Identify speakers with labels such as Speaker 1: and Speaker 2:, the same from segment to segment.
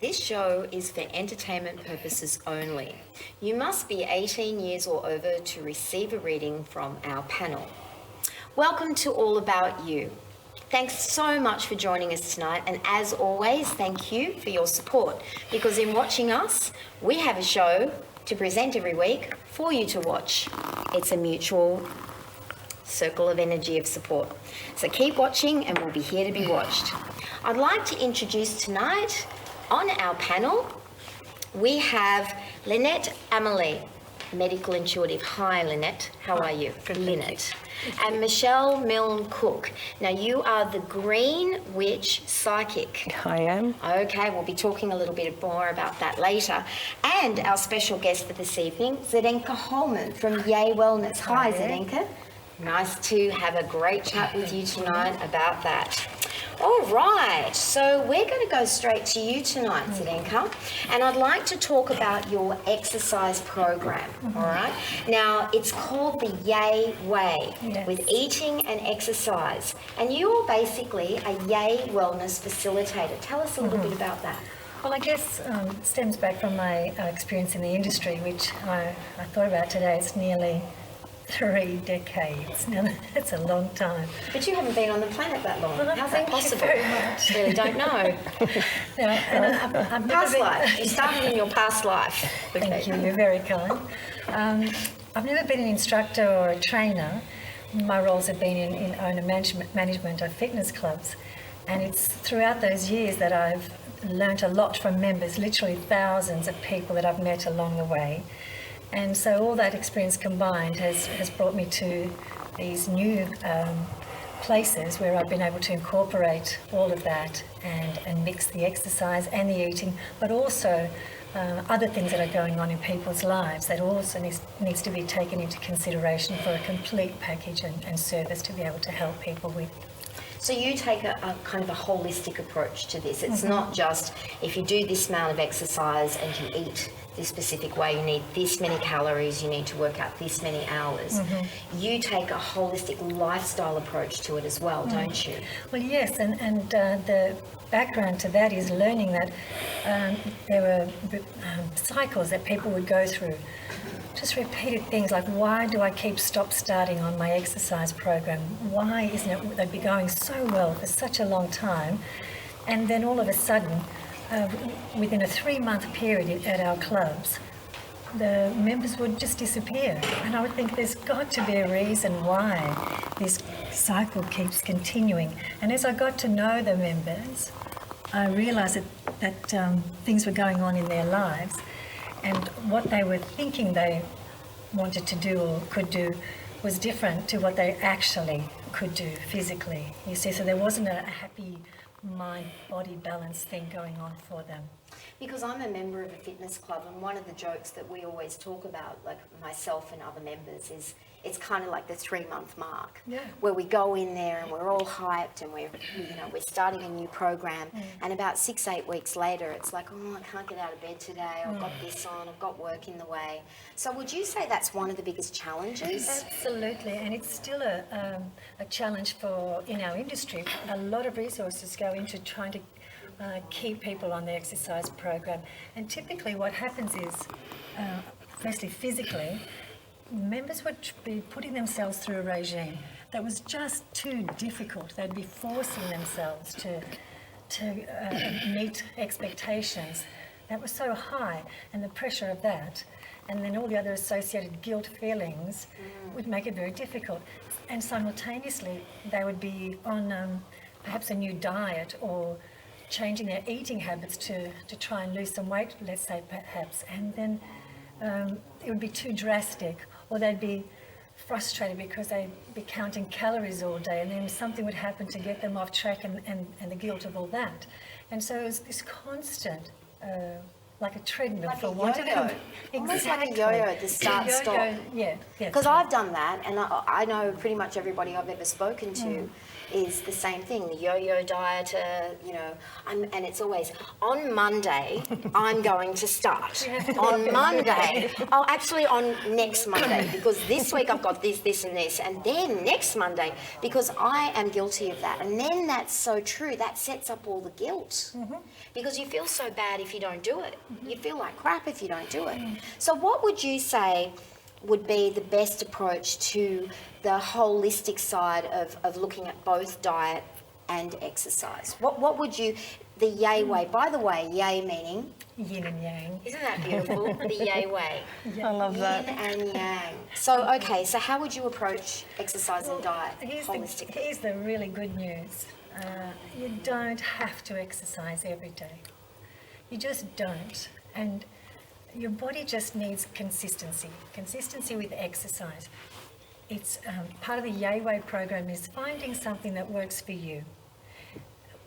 Speaker 1: This show is for entertainment purposes only. You must be 18 years or over to receive a reading from our panel. Welcome to All About You. Thanks so much for joining us tonight, and as always, thank you for your support, because in watching us, we have a show to present every week for you to watch. It's a mutual circle of energy of support. So keep watching and we'll be here to be watched. I'd like to introduce tonight on our panel, we have Lynette Amelie, medical intuitive. Hi Lynette, how are you? Lynette. And Michelle Milne Cook. Now you are the Green Witch Psychic.
Speaker 2: I am.
Speaker 1: Okay, we'll be talking a little bit more about that later. And our special guest for this evening, Zdenka Holman from Yay Wellness. Hi Zdenka. Nice to have a great chat with you tonight about that. All right, so we're going to go straight to you tonight, Zdenka, and I'd like to talk about your exercise program, all right? Now, it's called the Yay Way, with eating and exercise, and you're basically a Yay Wellness facilitator. Tell us a little bit about that.
Speaker 3: Well, I guess it stems back from my experience in the industry, which I thought about today. It's nearly 3 decades. Now, that's a long time.
Speaker 1: But you haven't been on the planet that long.
Speaker 3: Well,
Speaker 1: How's that possible?
Speaker 3: Thank you very much.
Speaker 1: Really don't know.
Speaker 3: No, and I've
Speaker 1: Past life. You started in your past life.
Speaker 3: Thank you. You're very kind. I've never been an instructor or a trainer. My roles have been in owner management of fitness clubs. And it's throughout those years that I've learnt a lot from members, literally thousands of people that I've met along the way. And so all that experience combined has brought me to these new places where I've been able to incorporate all of that and mix the exercise and the eating, but also other things that are going on in people's lives that also needs to be taken into consideration for a complete package and service to be able to help people with.
Speaker 1: So you take a kind of a holistic approach to this. It's not just if you do this amount of exercise and you eat this specific way, you need this many calories, you need to work out this many hours. You take a holistic lifestyle approach to it as well, don't you?
Speaker 3: Well, yes, and the background to that is learning that there were cycles that people would go through. Just repeated things like, why do I keep starting on my exercise program? Why isn't it they'd be going so well for such a long time? And then all of a sudden, within a 3-month period at our clubs, the members would just disappear. And I would think there's got to be a reason why this cycle keeps continuing. And as I got to know the members, I realised that things were going on in their lives. And what they were thinking they wanted to do or could do was different to what they actually could do physically. You see, so there wasn't a happy mind-body balance thing going on for them.
Speaker 1: Because I'm a member of a fitness club, and one of the jokes that we always talk about, like myself and other members, is it's kind of like the 3-month mark, where we go in there and we're all hyped and we're starting a new program, and about 6-8 weeks later, it's like, oh, I can't get out of bed today. I've got this on. I've got work in the way. So would you say that's one of the biggest challenges?
Speaker 3: Absolutely, and it's still a challenge in our industry. A lot of resources go into trying to keep people on the exercise program, and typically what happens is, firstly physically, members would be putting themselves through a regime that was just too difficult. They'd be forcing themselves to meet expectations that were so high, and the pressure of that, and then all the other associated guilt feelings would make it very difficult. And simultaneously, they would be on perhaps a new diet or changing their eating habits to try and lose some weight, let's say perhaps, and then it would be too drastic, or they'd be frustrated because they'd be counting calories all day, and then something would happen to get them off track, and the guilt of all that. And so it was this constant like a treadmill
Speaker 1: Like
Speaker 3: for
Speaker 1: a
Speaker 3: want of
Speaker 1: yo-yo. Almost like a yo-yo, the start-stop.
Speaker 3: Yo-yo, yeah.
Speaker 1: Because I've done that, and I know pretty much everybody I've ever spoken to is the same thing. The yo-yo dieter, you know, and it's always on Monday I'm going to start. On Monday, actually on next Monday, because this week I've got this, and this, and then next Monday, because I am guilty of that. And then that's so true. That sets up all the guilt, because you feel so bad if you don't do it. You feel like crap if you don't do it. So what would you say would be the best approach to the holistic side of looking at both diet and exercise? What would you, the yay way, by the way, yay meaning?
Speaker 3: Yin and yang.
Speaker 1: Isn't that beautiful? The yay way.
Speaker 2: I love that.
Speaker 1: Yin and yang. So, okay, so how would you approach exercise and diet holistically?
Speaker 3: Here's the really good news. You don't have to exercise every day. You just don't. And your body just needs consistency with exercise. It's part of the Yay Way program is finding something that works for you.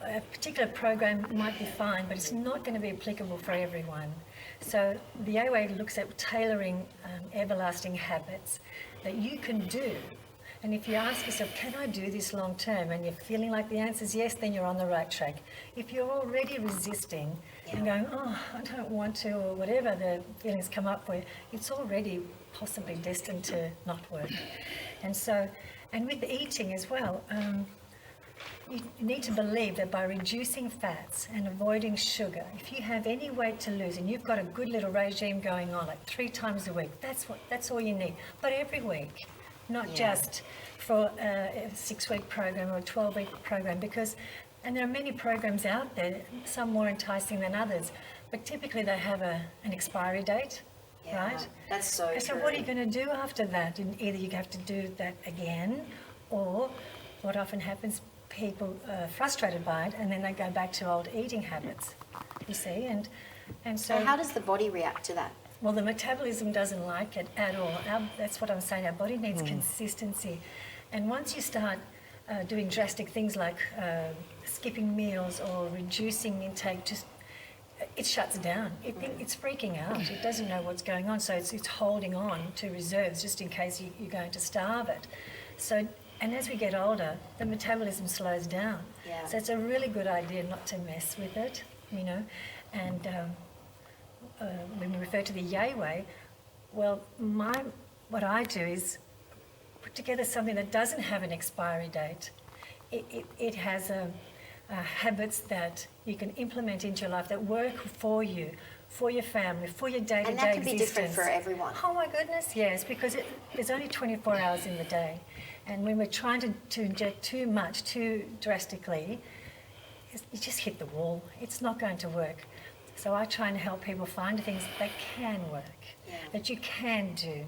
Speaker 3: A particular program might be fine, but it's not going to be applicable for everyone. So the Yay Way looks at tailoring everlasting habits that you can do. And if you ask yourself, can I do this long term? And you're feeling like the answer is yes, then you're on the right track. If you're already resisting and going, oh, I don't want to, or whatever the feelings come up with, it's already possibly destined to not work. And so, and with eating as well, you need to believe that by reducing fats and avoiding sugar, if you have any weight to lose and you've got a good little regime going on, like 3 times a week, that's all you need. But every week. Not just for a 6-week program or a 12-week program, because, and there are many programs out there, some more enticing than others, but typically they have an expiry date, right?
Speaker 1: That's so true.
Speaker 3: So what are you going to do after that? And either you have to do that again, or what often happens, people are frustrated by it and then they go back to old eating habits, you see, and so
Speaker 1: how does the body react to that?
Speaker 3: Well, the metabolism doesn't like it at all. That's what I'm saying. Our body needs consistency. And once you start doing drastic things like skipping meals or reducing intake, it shuts down. It's freaking out. It doesn't know what's going on. So it's holding on to reserves just in case you're going to starve it. So, and as we get older, the metabolism slows down.
Speaker 1: Yeah.
Speaker 3: So it's a really good idea not to mess with it, you know. And when we refer to the Yay Way, well, what I do is put together something that doesn't have an expiry date. It has habits that you can implement into your life that work for you, for your family, for your day-to-day existence.
Speaker 1: And that can be different for everyone.
Speaker 3: Oh my goodness, yes, because there's only 24 hours in the day. And when we're trying to inject too much, too drastically, you just hit the wall. It's not going to work. So I try and help people find things that can work, that you can do.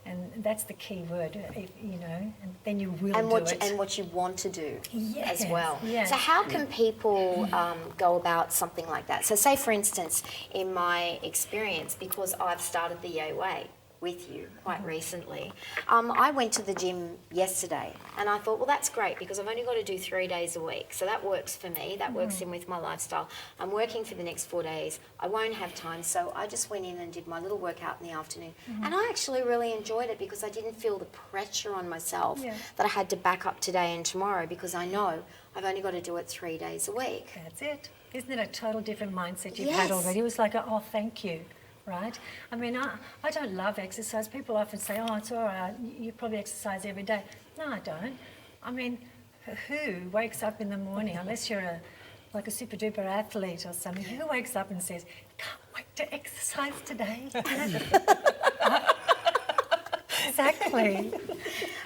Speaker 3: And that's the key word, you know, and then you will do it.
Speaker 1: And what you want to do
Speaker 3: Yes,
Speaker 1: as well.
Speaker 3: yes.
Speaker 1: So how can people go about something like that? So say, for instance, in my experience, because I've started the Yay Way with you quite recently, I went to the gym yesterday and I thought, well, that's great because I've only got to do 3 days a week. So that works for me. That works in with my lifestyle. I'm working for the next 4 days. I won't have time. So I just went in and did my little workout in the afternoon. And I actually really enjoyed it because I didn't feel the pressure on myself that I had to back up today and tomorrow because I know I've only got to do it 3 days a week.
Speaker 3: That's it. Isn't it a total different mindset you've
Speaker 1: Yes.
Speaker 3: had already? It was like, oh, thank you. Right? I mean, I don't love exercise. People often say, oh, it's all right, you probably exercise every day. No, I don't. I mean, who wakes up in the morning, unless you're like a super duper athlete or something, who wakes up and says, can't wait to exercise today? Exactly.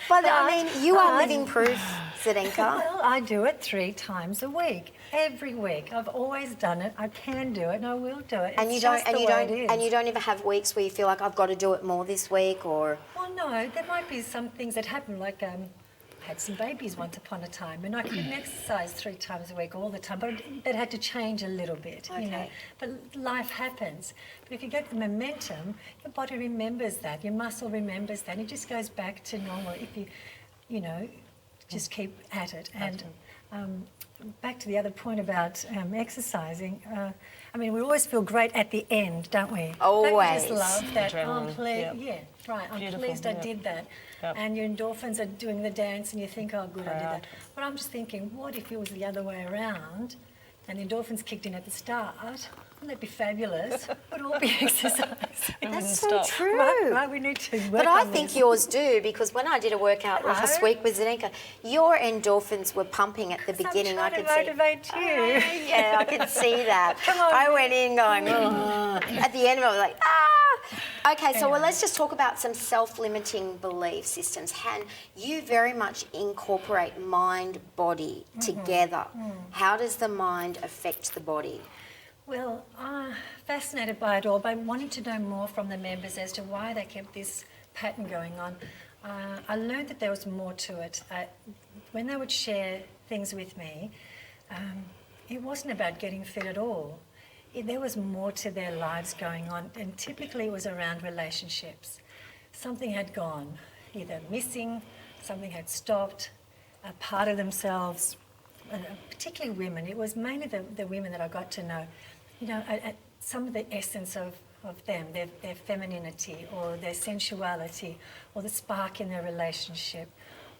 Speaker 1: But I mean, you are living proof, Zdenka.
Speaker 3: Well, I do it 3 times a week. Every week. I've always done it. I can do it and I will do it.
Speaker 1: And
Speaker 3: It's
Speaker 1: you don't,
Speaker 3: just
Speaker 1: and
Speaker 3: the
Speaker 1: you
Speaker 3: way
Speaker 1: don't,
Speaker 3: it is.
Speaker 1: and you don't ever have weeks where you feel like I've got to do it more this week, or.
Speaker 3: Well, no, there might be some things that happen, like I had some babies once upon a time, and I couldn't exercise 3 times a week all the time, but that had to change a little bit, you know.
Speaker 1: Okay.
Speaker 3: But life happens. But if you get the momentum, your body remembers that, your muscle remembers that, and it just goes back to normal if you know, just keep at it. And back to the other point about exercising. I mean, we always feel great at the end, don't we?
Speaker 1: Always.
Speaker 3: Don't you just love that? Oh, I'm
Speaker 2: Adrenaline,
Speaker 3: pleased.
Speaker 2: yep.
Speaker 3: Yeah, right. I'm
Speaker 2: Beautiful,
Speaker 3: pleased I
Speaker 2: yep.
Speaker 3: did that.
Speaker 2: Yep.
Speaker 3: And your endorphins are doing the dance, and you think, oh, good, I did
Speaker 2: Proud.
Speaker 3: that. But I'm just thinking, what if it was the other way around, and the endorphins kicked in at the start? Wouldn't that be fabulous? Would all be exercise.
Speaker 1: That's so
Speaker 2: stop.
Speaker 1: true.
Speaker 3: Right, we need to work
Speaker 1: But I
Speaker 3: on
Speaker 1: think
Speaker 3: this.
Speaker 1: yours do, because when I did a workout last
Speaker 3: Hello?
Speaker 1: week with Zdenka, your endorphins were pumping at the beginning.
Speaker 3: I'm
Speaker 1: I
Speaker 3: trying
Speaker 1: could
Speaker 3: to motivate
Speaker 1: see.
Speaker 3: you.
Speaker 1: Yeah, I could see that.
Speaker 3: Come on.
Speaker 1: I went in going, "Ugh." At the end of it, I was like, ah. Okay, so well, let's just talk about some self-limiting belief systems. Han, you very much incorporate mind, body together. How does the mind affect the body?
Speaker 3: Well, fascinated by it all, by wanting to know more from the members as to why they kept this pattern going on. I learned that there was more to it. When they would share things with me, it wasn't about getting fit at all. There was more to their lives going on, and typically it was around relationships. Something had gone, either missing, something had stopped, a part of themselves, particularly women. It was mainly the women that I got to know. You know, some of the essence of them, their femininity or their sensuality or the spark in their relationship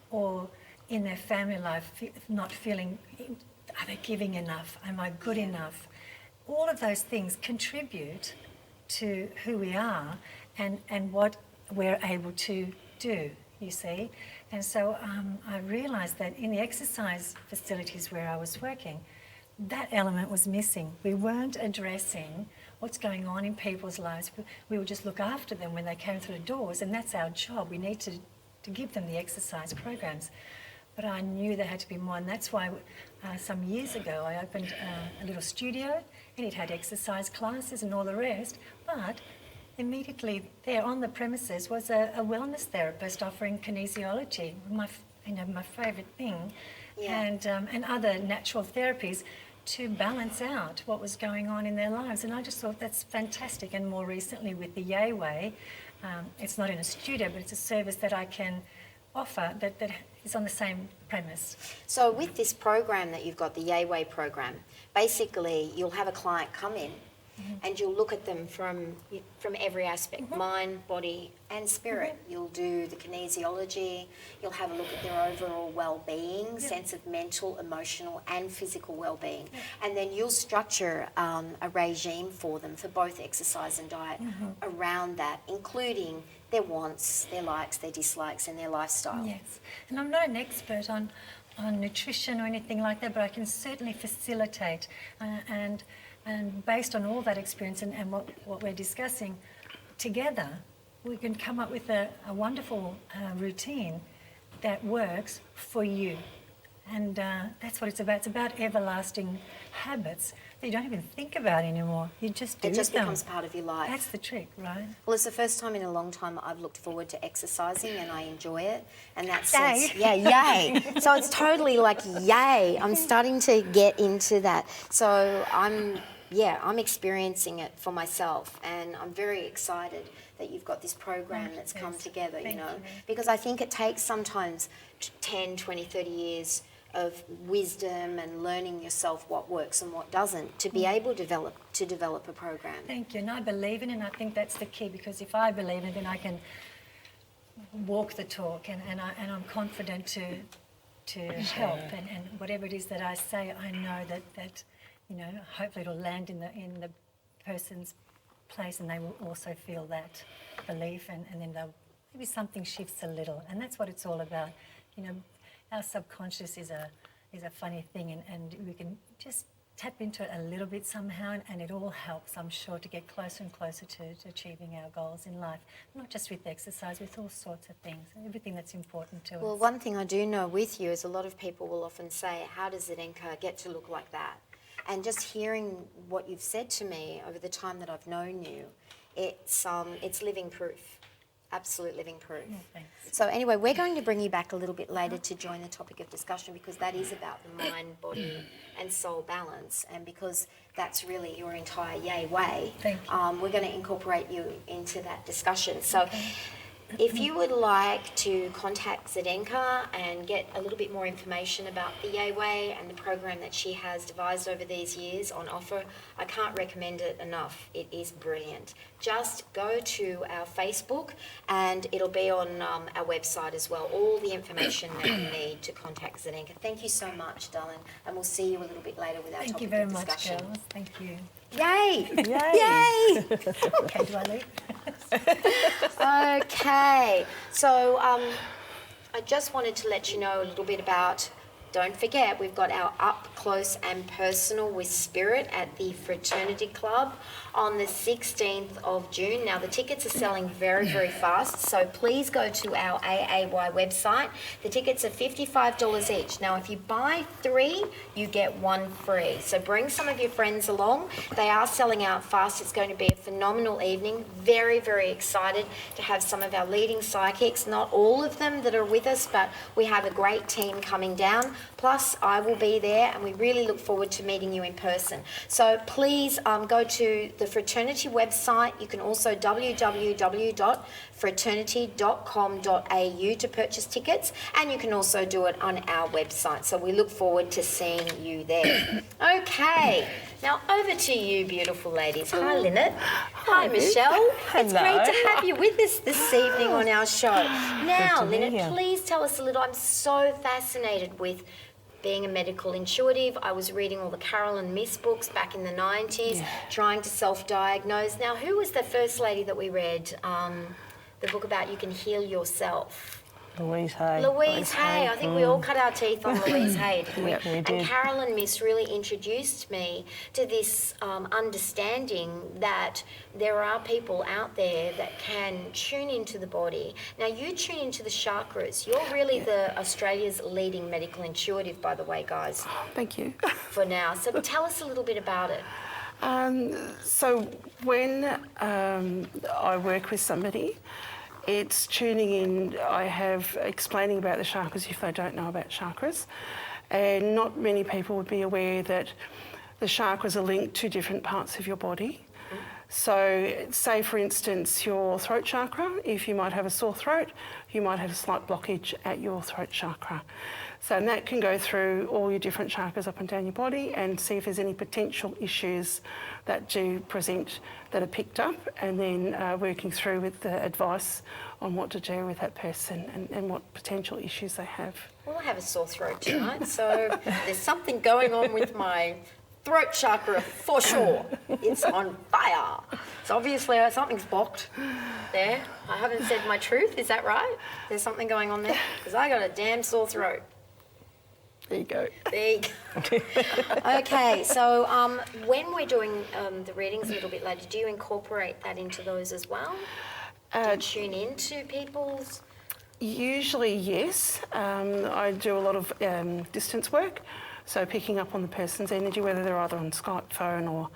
Speaker 3: or in their family life, not feeling, are they giving enough? Am I good enough? All of those things contribute to who we are and what we're able to do, you see. And so I realised that in the exercise facilities where I was working, that element was missing. We weren't addressing what's going on in people's lives. We would just look after them when they came through the doors, and that's our job. We need to give them the exercise programs. But I knew there had to be more, and that's why some years ago I opened a little studio, and it had exercise classes and all the rest. But immediately there on the premises was a wellness therapist offering kinesiology, my favourite thing, and other natural therapies to balance out what was going on in their lives. And I just thought that's fantastic. And more recently with the Yay Way, it's not in a studio, but it's a service that I can offer that is on the same premise.
Speaker 1: So with this program that you've got, the Yay Way program, basically you'll have a client come in and you'll look at them from every aspect, mind, body and spirit. You'll do the kinesiology, you'll have a look at their overall well-being, sense of mental, emotional and physical well-being. And then you'll structure a regime for them for both exercise and diet around that, including their wants, their likes, their dislikes and their lifestyle.
Speaker 3: Yes, and I'm not an expert on nutrition or anything like that, but I can certainly facilitate and based on all that experience and what we're discussing together, we can come up with a wonderful routine that works for you. And that's what it's about. It's about everlasting habits that you don't even think about anymore. You just do them.
Speaker 1: It just becomes part of your life.
Speaker 3: That's the trick, right?
Speaker 1: Well, it's the first time in a long time I've looked forward to exercising and I enjoy it. And that's
Speaker 3: Yay.
Speaker 1: yay. So it's totally like yay. I'm starting to get into that. So I'm experiencing it for myself, and I'm very excited that you've got this program that's come together,
Speaker 3: Thank you.
Speaker 1: because I think it takes sometimes 10, 20, 30 years of wisdom and learning yourself what works and what doesn't to be able to develop a program.
Speaker 3: Thank you, and I believe in it, and I think that's the key, because if I believe in it, then I can walk the talk, and I'm confident to help, and whatever it is that I say, I know that hopefully it'll land in the person's place, and they will also feel that belief, and then maybe something shifts a little, and that's what it's all about. Our subconscious is a funny thing, and we can just tap into it a little bit somehow, and it all helps, I'm sure, to get closer and closer to achieving our goals in life, not just with exercise, with all sorts of things, everything that's important to us.
Speaker 1: Well, one thing I do know with you is a lot of people will often say, how does Zdenka get to look like that? And just hearing what you've said to me over the time that I've known you, it's living proof, absolute living proof.
Speaker 3: Oh, thanks.
Speaker 1: So anyway, we're going to bring you back a little bit later to join the topic of discussion, because that is about the mind, body and soul balance, and because that's really your entire Yay Way.
Speaker 3: Thank you.
Speaker 1: We're going to incorporate you into that discussion. So If you would like to contact Zdenka and get a little bit more information about the Yay and the program that she has devised over these years on offer, I can't recommend it enough. It is brilliant. Just go to our Facebook and it'll be on our website as well, all the information that you need to contact Zdenka. Thank you so much, darling, and we'll see you a little bit later with our
Speaker 3: Thank you
Speaker 1: topic
Speaker 3: very
Speaker 1: of
Speaker 3: much,
Speaker 1: discussion.
Speaker 3: girls. Thank you.
Speaker 1: Yay!
Speaker 2: Yay!
Speaker 1: Yay!
Speaker 3: Okay, do I leave?
Speaker 1: Okay, so I just wanted to let you know a little bit about, don't forget, we've got our Up Close and Personal with Spirit at the Fraternity Club on the 16th of June. Now, the tickets are selling very, very fast, so please go to our AAY website. The tickets are $55 each. Now, if you buy 3, you get 1 free. So bring some of your friends along. They are selling out fast. It's going to be a phenomenal evening. Very, very excited to have some of our leading psychics, not all of them that are with us, but we have a great team coming down. Plus, I will be there, and we really look forward to meeting you in person. So please go to the Fraternity website. You can also www.fraternity.com.au to purchase tickets, and you can also do it on our website. So we look forward to seeing you there. Okay, now over to you, beautiful ladies. Hi, Lynette. Hi, Michelle. It's great to have you with us this evening on our show. Now,
Speaker 2: to be
Speaker 1: Lynette,
Speaker 2: here.
Speaker 1: please tell us a little. I'm so fascinated with being a medical intuitive. I was reading all the Carolyn Myss books back in the 90s, trying to self-diagnose. Now, who was the first lady that we read? The book about you can heal yourself.
Speaker 2: Louise Hay.
Speaker 1: Louise Hay. I think we all cut our teeth on Louise Hay, didn't we?
Speaker 2: Yep, we
Speaker 1: And
Speaker 2: did.
Speaker 1: Carolyn Myss really introduced me to this understanding that there are people out there that can tune into the body. Now, you tune into the chakras. You're really the Australia's leading medical intuitive, by the way, guys,
Speaker 4: Thank you.
Speaker 1: for now. So tell us a little bit about it.
Speaker 4: So when I work with somebody, it's tuning in. I have explaining about the chakras if they don't know about chakras. And not many people would be aware that the chakras are linked to different parts of your body. So say, for instance, your throat chakra, if you might have a sore throat, you might have a slight blockage at your throat chakra. So and that can go through all your different chakras up and down your body and see if there's any potential issues that do present that are picked up, and then working through with the advice on what to do with that person and what potential issues they have.
Speaker 1: Well, I have a sore throat tonight, so there's something going on with my throat chakra for sure. It's on fire. So obviously something's blocked there. I haven't said my truth, is that right? There's something going on there? Because I got a damn sore throat.
Speaker 4: There you go.
Speaker 1: There you go. Okay, so when we're doing the readings a little bit later, do you incorporate that into those as well? Do you tune into people's...
Speaker 4: Usually, yes. I do a lot of distance work, so picking up on the person's energy, whether they're either on Skype, phone, or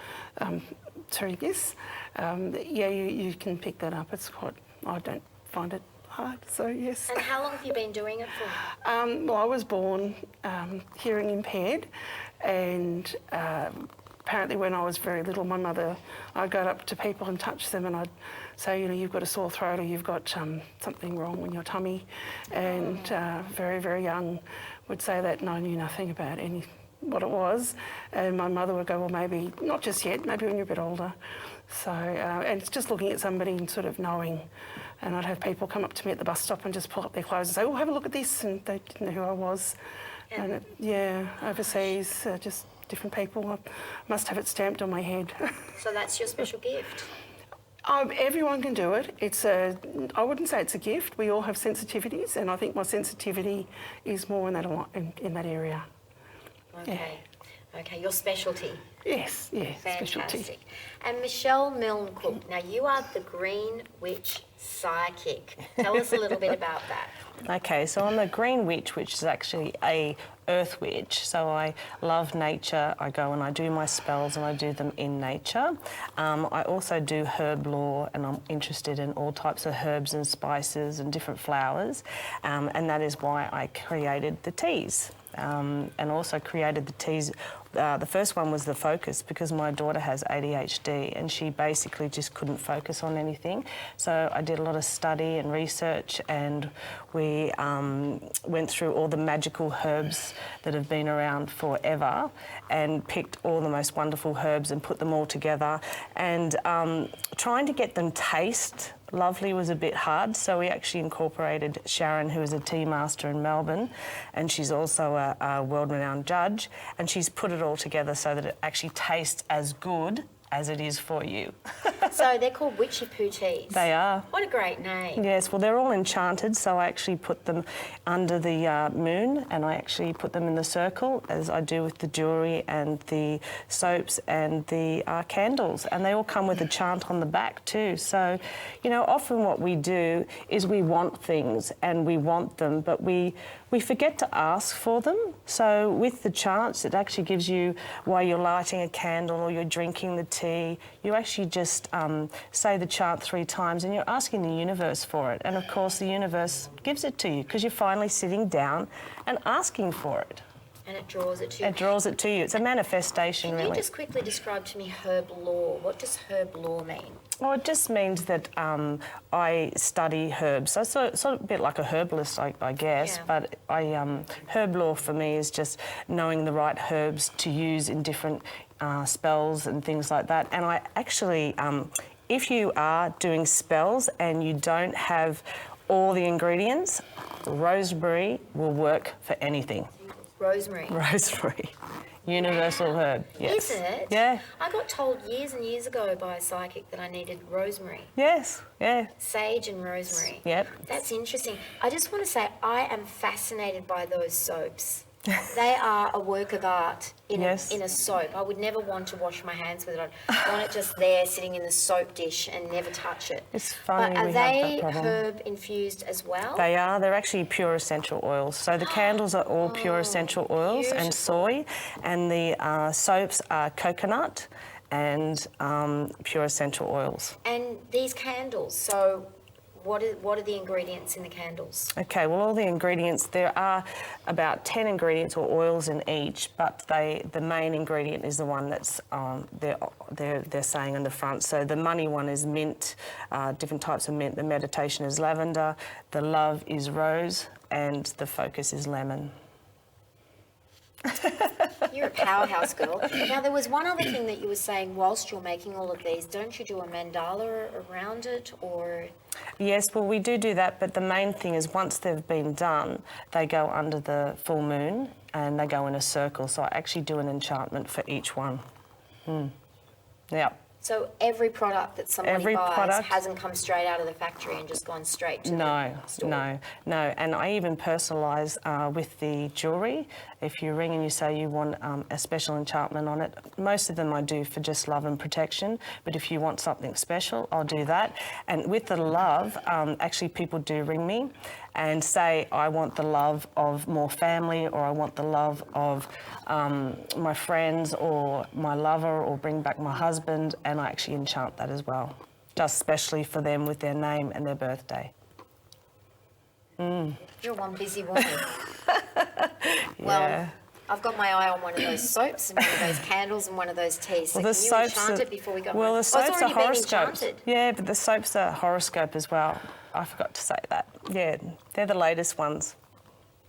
Speaker 4: through this. You can pick that up. It's quite. I don't find it hard, so yes.
Speaker 1: And how long have you been doing it for?
Speaker 4: Well, I was born hearing impaired, and apparently when I was very little, my mother, I'd go up to people and touch them, and I'd say, you've got a sore throat, or you've got something wrong in your tummy, and very, very young would say that, and I knew nothing about what it was, and my mother would go, well, maybe not just yet, maybe when you're a bit older. So, and it's just looking at somebody and sort of knowing. And I'd have people come up to me at the bus stop and just pull up their clothes and say, oh, have a look at this, and they didn't know who I was. And overseas, just different people. I must have it stamped on my head.
Speaker 1: So that's your special gift?
Speaker 4: Everyone can do it. I wouldn't say it's a gift. We all have sensitivities, and I think my sensitivity is more in that area.
Speaker 1: Okay.
Speaker 4: Yeah.
Speaker 1: Okay, your specialty.
Speaker 4: Yes,
Speaker 1: Fantastic.
Speaker 4: specialty.
Speaker 1: And Michelle Milne-Cook, now you are the Green Witch Psychic. Tell us a little bit about that.
Speaker 2: Okay, so I'm a green witch, which is actually a earth witch. So I love nature. I go and I do my spells and I do them in nature. I also do herb lore, and I'm interested in all types of herbs and spices and different flowers. And that is why I created the teas. And also created the teas the first one was the focus, because my daughter has ADHD and she basically just couldn't focus on anything. So I did a lot of study and research, and we went through all the magical herbs that have been around forever and picked all the most wonderful herbs and put them all together. And trying to get them taste lovely was a bit hard, so we actually incorporated Sharon, who is a tea master in Melbourne, and she's also a world-renowned judge, and she's put it all together so that it actually tastes as good as it is for you.
Speaker 1: So they're called witchy poo teas.
Speaker 2: They are.
Speaker 1: What a great name.
Speaker 2: Yes, well, they're all enchanted, so I actually put them under the moon, and I actually put them in the circle, as I do with the jewellery and the soaps and the candles, and they all come with a chant on the back too. So, you know, often what we do is we want things and we want them, but we forget to ask for them. So with the chants, it actually gives you, while you're lighting a candle or you're drinking the tea, you actually just say the chant 3 times and you're asking the universe for it. And of course the universe gives it to you because you're finally sitting down and asking for it.
Speaker 1: And it draws it to you.
Speaker 2: It draws it to you. It's a manifestation, really.
Speaker 1: Can you just quickly describe to me herb law? What does herb law mean?
Speaker 2: Well, it just means that I study herbs. So it's sort of a bit like a herbalist, I guess.
Speaker 1: Yeah.
Speaker 2: But herb law for me is just knowing the right herbs to use in different spells and things like that. And I actually, if you are doing spells and you don't have all the ingredients, rosemary will work for anything.
Speaker 1: Rosemary.
Speaker 2: Rosemary. Universal herb, yes.
Speaker 1: Is it?
Speaker 2: Yeah.
Speaker 1: I got told years and years ago by a psychic that I needed rosemary.
Speaker 2: Yes, yeah.
Speaker 1: Sage and rosemary.
Speaker 2: Yep.
Speaker 1: That's interesting. I just want to say I am fascinated by those soaps. They are a work of art in,
Speaker 2: Yes.
Speaker 1: in a soap. I would never want to wash my hands with it. I want it just there sitting in the soap dish and never touch it.
Speaker 2: It's funny
Speaker 1: But are
Speaker 2: we have that
Speaker 1: they
Speaker 2: problem.
Speaker 1: herb infused as well?
Speaker 2: They are. They're actually pure essential oils. So the candles are all pure essential oils and
Speaker 1: beautiful.
Speaker 2: soy, and the soaps are coconut and pure essential oils.
Speaker 1: And these candles, so what are the ingredients in the candles?
Speaker 2: Okay, well, all the ingredients, there are about 10 ingredients or oils in each, but the main ingredient is the one that's they're saying in the front. So the money one is mint, different types of mint. The meditation is lavender, the love is rose, and the focus is lemon.
Speaker 1: You're a powerhouse girl. Now, there was one other thing that you were saying whilst you're making all of these. Don't you do a mandala around it, or...?
Speaker 2: Yes, well, we do that, but the main thing is once they've been done, they go under the full moon and they go in a circle. So I actually do an enchantment for each one. Yeah.
Speaker 1: So every product that somebody
Speaker 2: Every
Speaker 1: buys
Speaker 2: product-
Speaker 1: hasn't come straight out of the factory and just gone straight to
Speaker 2: No,
Speaker 1: the store?
Speaker 2: no. And I even personalise with the jewellery. If you ring and you say you want a special enchantment on it, most of them I do for just love and protection. But if you want something special, I'll do that. And with the love, actually people do ring me and say, I want the love of more family, or I want the love of my friends or my lover, or bring back my husband, and I actually enchant that as well, just specially for them with their name and their birthday.
Speaker 1: You're one busy woman. Well,
Speaker 2: Yeah.
Speaker 1: I've got my eye on one of those soaps and one of those candles and one of those teas. So
Speaker 2: Well,
Speaker 1: can you enchant it before we go
Speaker 2: well,
Speaker 1: home?
Speaker 2: the soaps
Speaker 1: it's
Speaker 2: are
Speaker 1: already been
Speaker 2: horoscopes.
Speaker 1: enchanted.
Speaker 2: Yeah, but the soaps are horoscope as well. I forgot to say that. Yeah, they're the latest ones.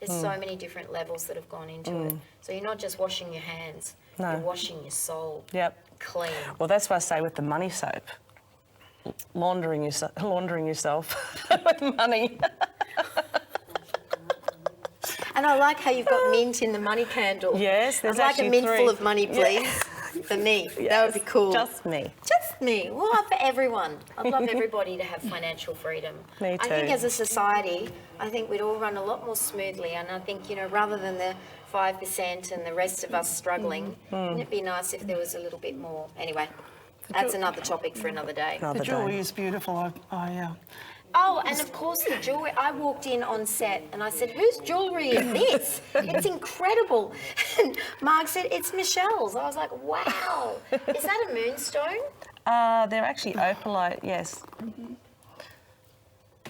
Speaker 1: There's so many different levels that have gone into it. So you're not just washing your hands,
Speaker 2: No.
Speaker 1: you're washing your soul
Speaker 2: Yep.
Speaker 1: clean.
Speaker 2: Well, that's why I say with the money soap, laundering yourself with money.
Speaker 1: And I like how you've got mint in the money candle.
Speaker 2: Yes, there's
Speaker 1: I'd like
Speaker 2: actually
Speaker 1: a mint
Speaker 2: 3.
Speaker 1: full of money,
Speaker 2: Yeah.
Speaker 1: please. For me, that would be cool.
Speaker 2: Just me.
Speaker 1: Just me. Well, for everyone. I'd love everybody to have financial freedom.
Speaker 2: Me
Speaker 1: I think
Speaker 2: too.
Speaker 1: as a society, I think we'd all run a lot more smoothly. And I think, rather than the 5% and the rest of us struggling, wouldn't it be nice if there was a little bit more? Anyway, that's another topic for another day.
Speaker 2: Another
Speaker 4: The jewellery
Speaker 2: day.
Speaker 4: is beautiful.
Speaker 1: Oh, and of course the jewellery. I walked in on set and I said, whose jewellery is this? It's incredible. And Mark said, it's Michelle's. I was like, wow. Is that a moonstone?
Speaker 2: They're actually opalite, yes.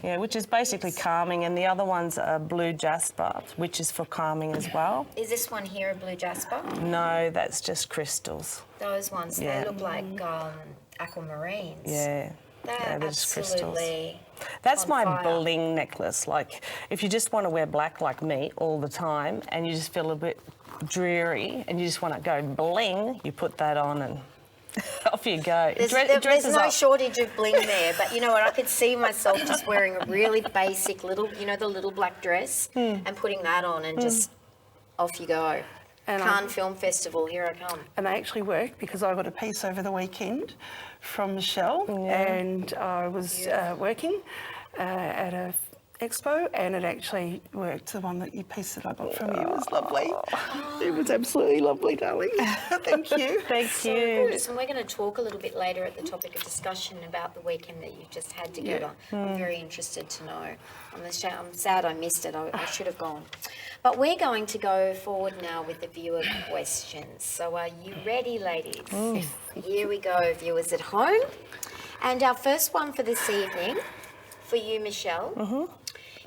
Speaker 2: Yeah, which is basically calming, and the other one's a blue jasper, which is for calming as well.
Speaker 1: Is this one here a blue jasper?
Speaker 2: No, that's just crystals.
Speaker 1: Those ones,
Speaker 2: Yeah.
Speaker 1: they look like aquamarines.
Speaker 2: Yeah.
Speaker 1: They're
Speaker 2: just crystals.
Speaker 1: absolutely
Speaker 2: That's
Speaker 1: on
Speaker 2: my
Speaker 1: fire.
Speaker 2: bling necklace. Like, if you just want to wear black like me all the time and you just feel a bit dreary and you just want to go bling, you put that on and off you go.
Speaker 1: There's no shortage of bling there, but you know what? I could see myself just wearing a really basic little, the little black dress and putting that on and just off you go.
Speaker 4: And
Speaker 1: Cannes Film Festival, here I come.
Speaker 4: And they actually work because I got a piece over the weekend from Michelle, and I was working at a expo, and it actually worked. The piece that I got from you was lovely. It was absolutely lovely, darling. Thank you.
Speaker 2: Thank
Speaker 1: So
Speaker 2: you.
Speaker 1: gorgeous. And we're going to talk a little bit later at the topic of discussion about the weekend that you just had together. I'm very interested to know. I'm sad I missed it. I should have gone. But we're going to go forward now with the viewer questions. So are you ready, ladies? Here we go, viewers at home. And our first one for this evening, for you, Michelle,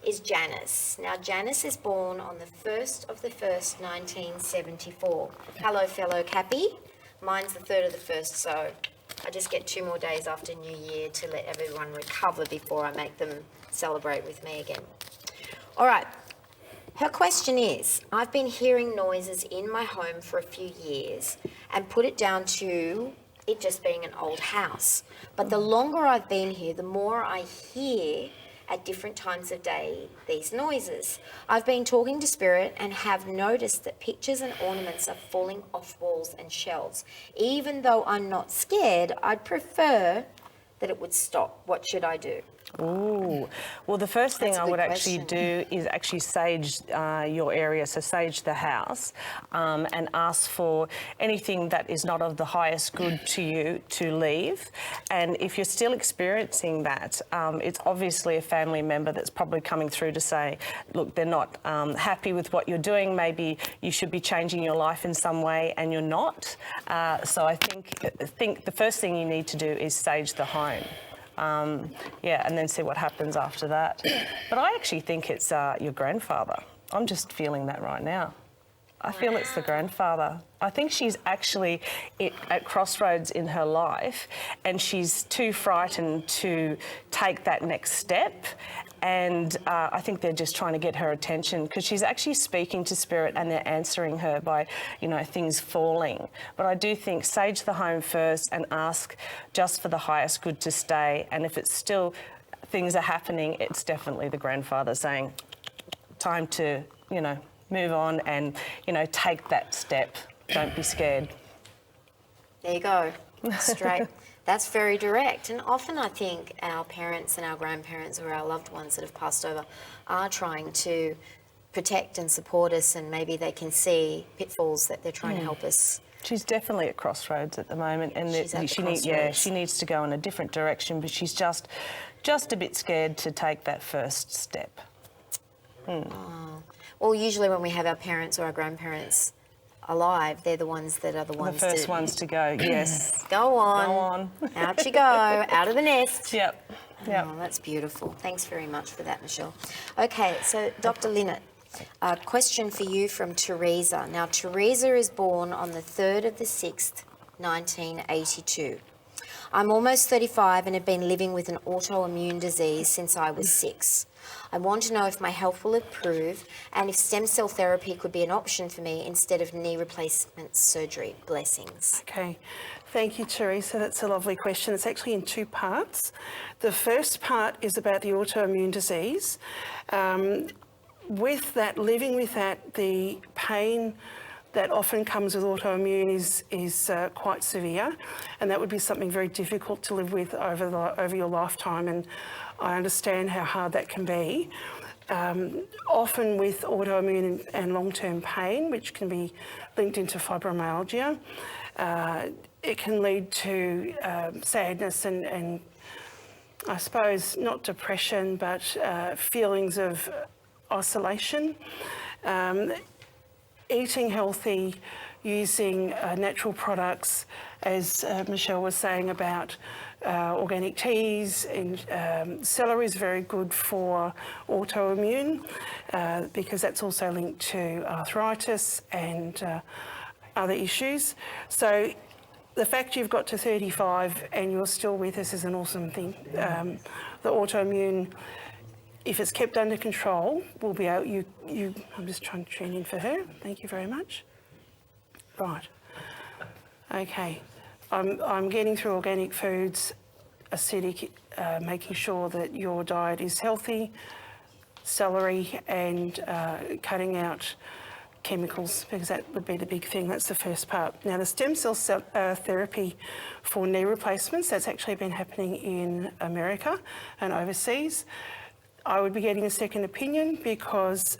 Speaker 1: is Janice. Now, Janice is born on the 1st of the 1st, 1974. Hello, fellow Cappy. Mine's the 3rd of the 1st, so I just get 2 more days after New Year to let everyone recover before I make them celebrate with me again. All right. Her question is, I've been hearing noises in my home for a few years and put it down to it just being an old house. But the longer I've been here, the more I hear at different times of day these noises. I've been talking to Spirit and have noticed that pictures and ornaments are falling off walls and shelves. Even though I'm not scared, I'd prefer that it would stop. What should I do?
Speaker 2: Ooh. Well, the first thing
Speaker 1: That's a
Speaker 2: I
Speaker 1: good
Speaker 2: would actually
Speaker 1: question.
Speaker 2: do is actually sage your area, so sage the house, and ask for anything that is not of the highest good to you to leave. And if you're still experiencing that, it's obviously a family member that's probably coming through to say, look, they're not happy with what you're doing. Maybe you should be changing your life in some way, and you're not. So I think the first thing you need to do is sage the home. And then see what happens after that. But I actually think it's your grandfather. I'm just feeling that right now. I feel it's the grandfather. I think she's actually at crossroads in her life, and she's too frightened to take that next step. And I think they're just trying to get her attention because she's actually speaking to Spirit and they're answering her by, things falling. But I do think sage the home first and ask just for the highest good to stay. And if it's still things are happening, it's definitely the grandfather saying, time to, move on and, take that step. Don't be scared.
Speaker 1: There you go. Straight. That's very direct. And often I think our parents and our grandparents or our loved ones that have passed over are trying to protect and support us, and maybe they can see pitfalls that they're trying to help us.
Speaker 2: She's definitely at crossroads at the moment, and
Speaker 1: She's at the
Speaker 2: she
Speaker 1: crossroads.
Speaker 2: needs to go in a different direction, but she's just a bit scared to take that first step.
Speaker 1: Well, usually when we have our parents or our grandparents alive, they're the ones that are the ones
Speaker 2: The first
Speaker 1: that
Speaker 2: ones to go, yes.
Speaker 1: go on.
Speaker 2: Go on.
Speaker 1: Out you go, out of the nest.
Speaker 2: Yep.
Speaker 1: Oh, that's beautiful. Thanks very much for that, Michelle. Okay, so Dr. Linnett, a question for you from Teresa. Now, Teresa is born on the 3rd of the 6th, 1982. I'm almost 35 and have been living with an autoimmune disease since I was 6. I want to know if my health will improve and if stem cell therapy could be an option for me instead of knee replacement surgery. Blessings.
Speaker 4: Okay, thank you, Teresa. That's a lovely question. It's actually in 2 parts. The first part is about the autoimmune disease. With that, living with that, the pain that often comes with autoimmune is quite severe, and that would be something very difficult to live with over your lifetime, and I understand how hard that can be. Often with autoimmune and long-term pain, which can be linked into fibromyalgia, it can lead to sadness and I suppose not depression, but feelings of isolation. eating healthy, using natural products, as Michelle was saying about organic teas, and celery is very good for autoimmune because that's also linked to arthritis and other issues. So the fact you've got to 35 and you're still with us is an awesome thing. The autoimmune, if it's kept under control, will be able, I'm just trying to tune in for her. Thank you very much. Right. Okay. I'm getting through organic foods, acidic, making sure that your diet is healthy, celery, and cutting out chemicals, because that would be the big thing. That's the first part. Now, the stem cell therapy for knee replacements, that's actually been happening in America and overseas. I would be getting a second opinion because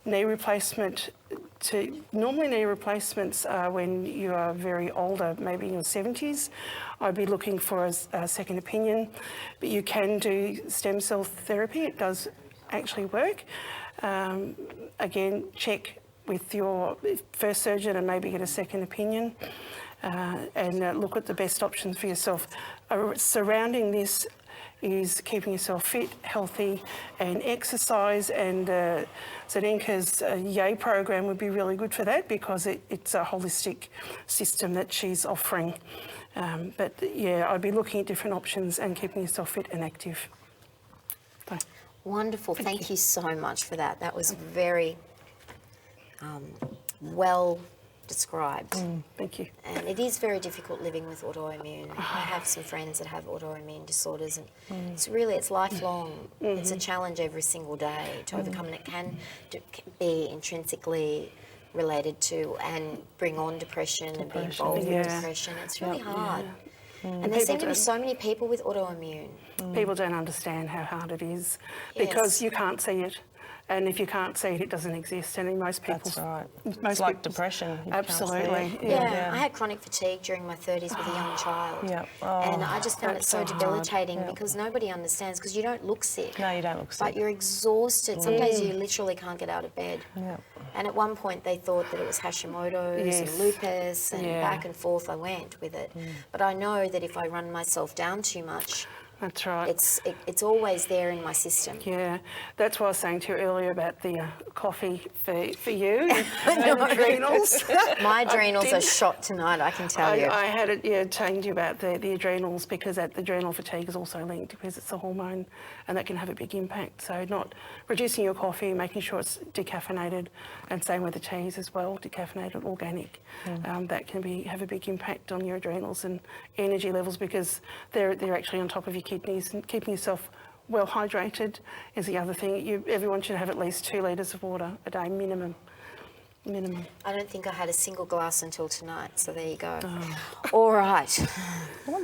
Speaker 4: knee replacement, normally knee replacements are when you are very older, maybe in your 70s. I'd be looking for a second opinion, but you can do stem cell therapy. It does actually work. Again, check with your first surgeon and maybe get a second opinion and look at the best options for yourself. Surrounding this is keeping yourself fit, healthy, and exercise. And Zdenka's Yay program would be really good for that because it's a holistic system that she's offering. But yeah, I'd be looking at different options and keeping yourself fit and active. So.
Speaker 1: Wonderful. Thank you so much for that. That was very well described.
Speaker 4: Thank you.
Speaker 1: And it is very difficult living with autoimmune. I have some friends that have autoimmune disorders, and it's lifelong. It's a challenge every single day to overcome, and it can be intrinsically related to and bring on depression and be involved in depression. It's really hard. And there seem to be so many people with autoimmune.
Speaker 4: People don't understand how hard it is because you can't see it. And if you can't see it, it doesn't exist. And in most people...
Speaker 2: That's right. It's like depression.
Speaker 4: Absolutely.
Speaker 1: Yeah. I had chronic fatigue during my 30s with a young child.
Speaker 2: Yeah.
Speaker 1: And I just found it so debilitating because nobody understands, because you don't look sick.
Speaker 2: No, you don't look sick.
Speaker 1: But you're exhausted. Some days you literally can't get out of bed.
Speaker 2: Yeah.
Speaker 1: And at one point they thought that it was Hashimoto's and lupus, and back and forth I went with it. But I know that if I run myself down too much,
Speaker 4: that's right.
Speaker 1: It's always there in my system.
Speaker 4: Yeah, that's what I was saying to you earlier about the coffee for you and adrenals.
Speaker 1: My adrenals are shot tonight, I can tell you.
Speaker 4: I had it, telling you about the adrenals because the adrenal fatigue is also linked because it's a hormone and that can have a big impact. So not reducing your coffee, making sure it's decaffeinated, and same with the teas as well, decaffeinated, organic. That can have a big impact on your adrenals and energy levels because they're actually on top of your kidneys, and keeping yourself well hydrated is the other thing. Everyone should have at least 2 litres of water a day minimum.
Speaker 1: I don't think I had a single glass until tonight, so there you go. All right.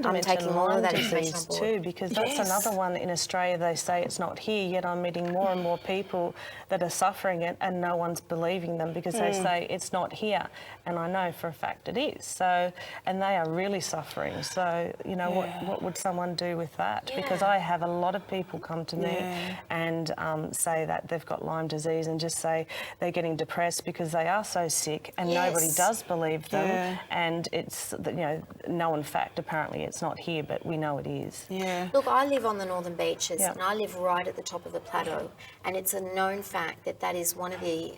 Speaker 1: I'm taking all of that information on board.
Speaker 2: too, because that's another one in Australia. They say it's not here, yet I'm meeting more and more people that are suffering it, and no one's believing them because they say it's not here, and I know for a fact it is. So, and they are really suffering. So, you know, what would someone do with that? Because I have a lot of people come to me and say that they've got Lyme disease and just say they're getting depressed because they are so sick, and nobody does believe them, and it's, you know, known fact. Apparently it's not here, but we know it is.
Speaker 1: Look, I live on the Northern Beaches, and I live right at the top of the plateau, and it's a known fact that is one of the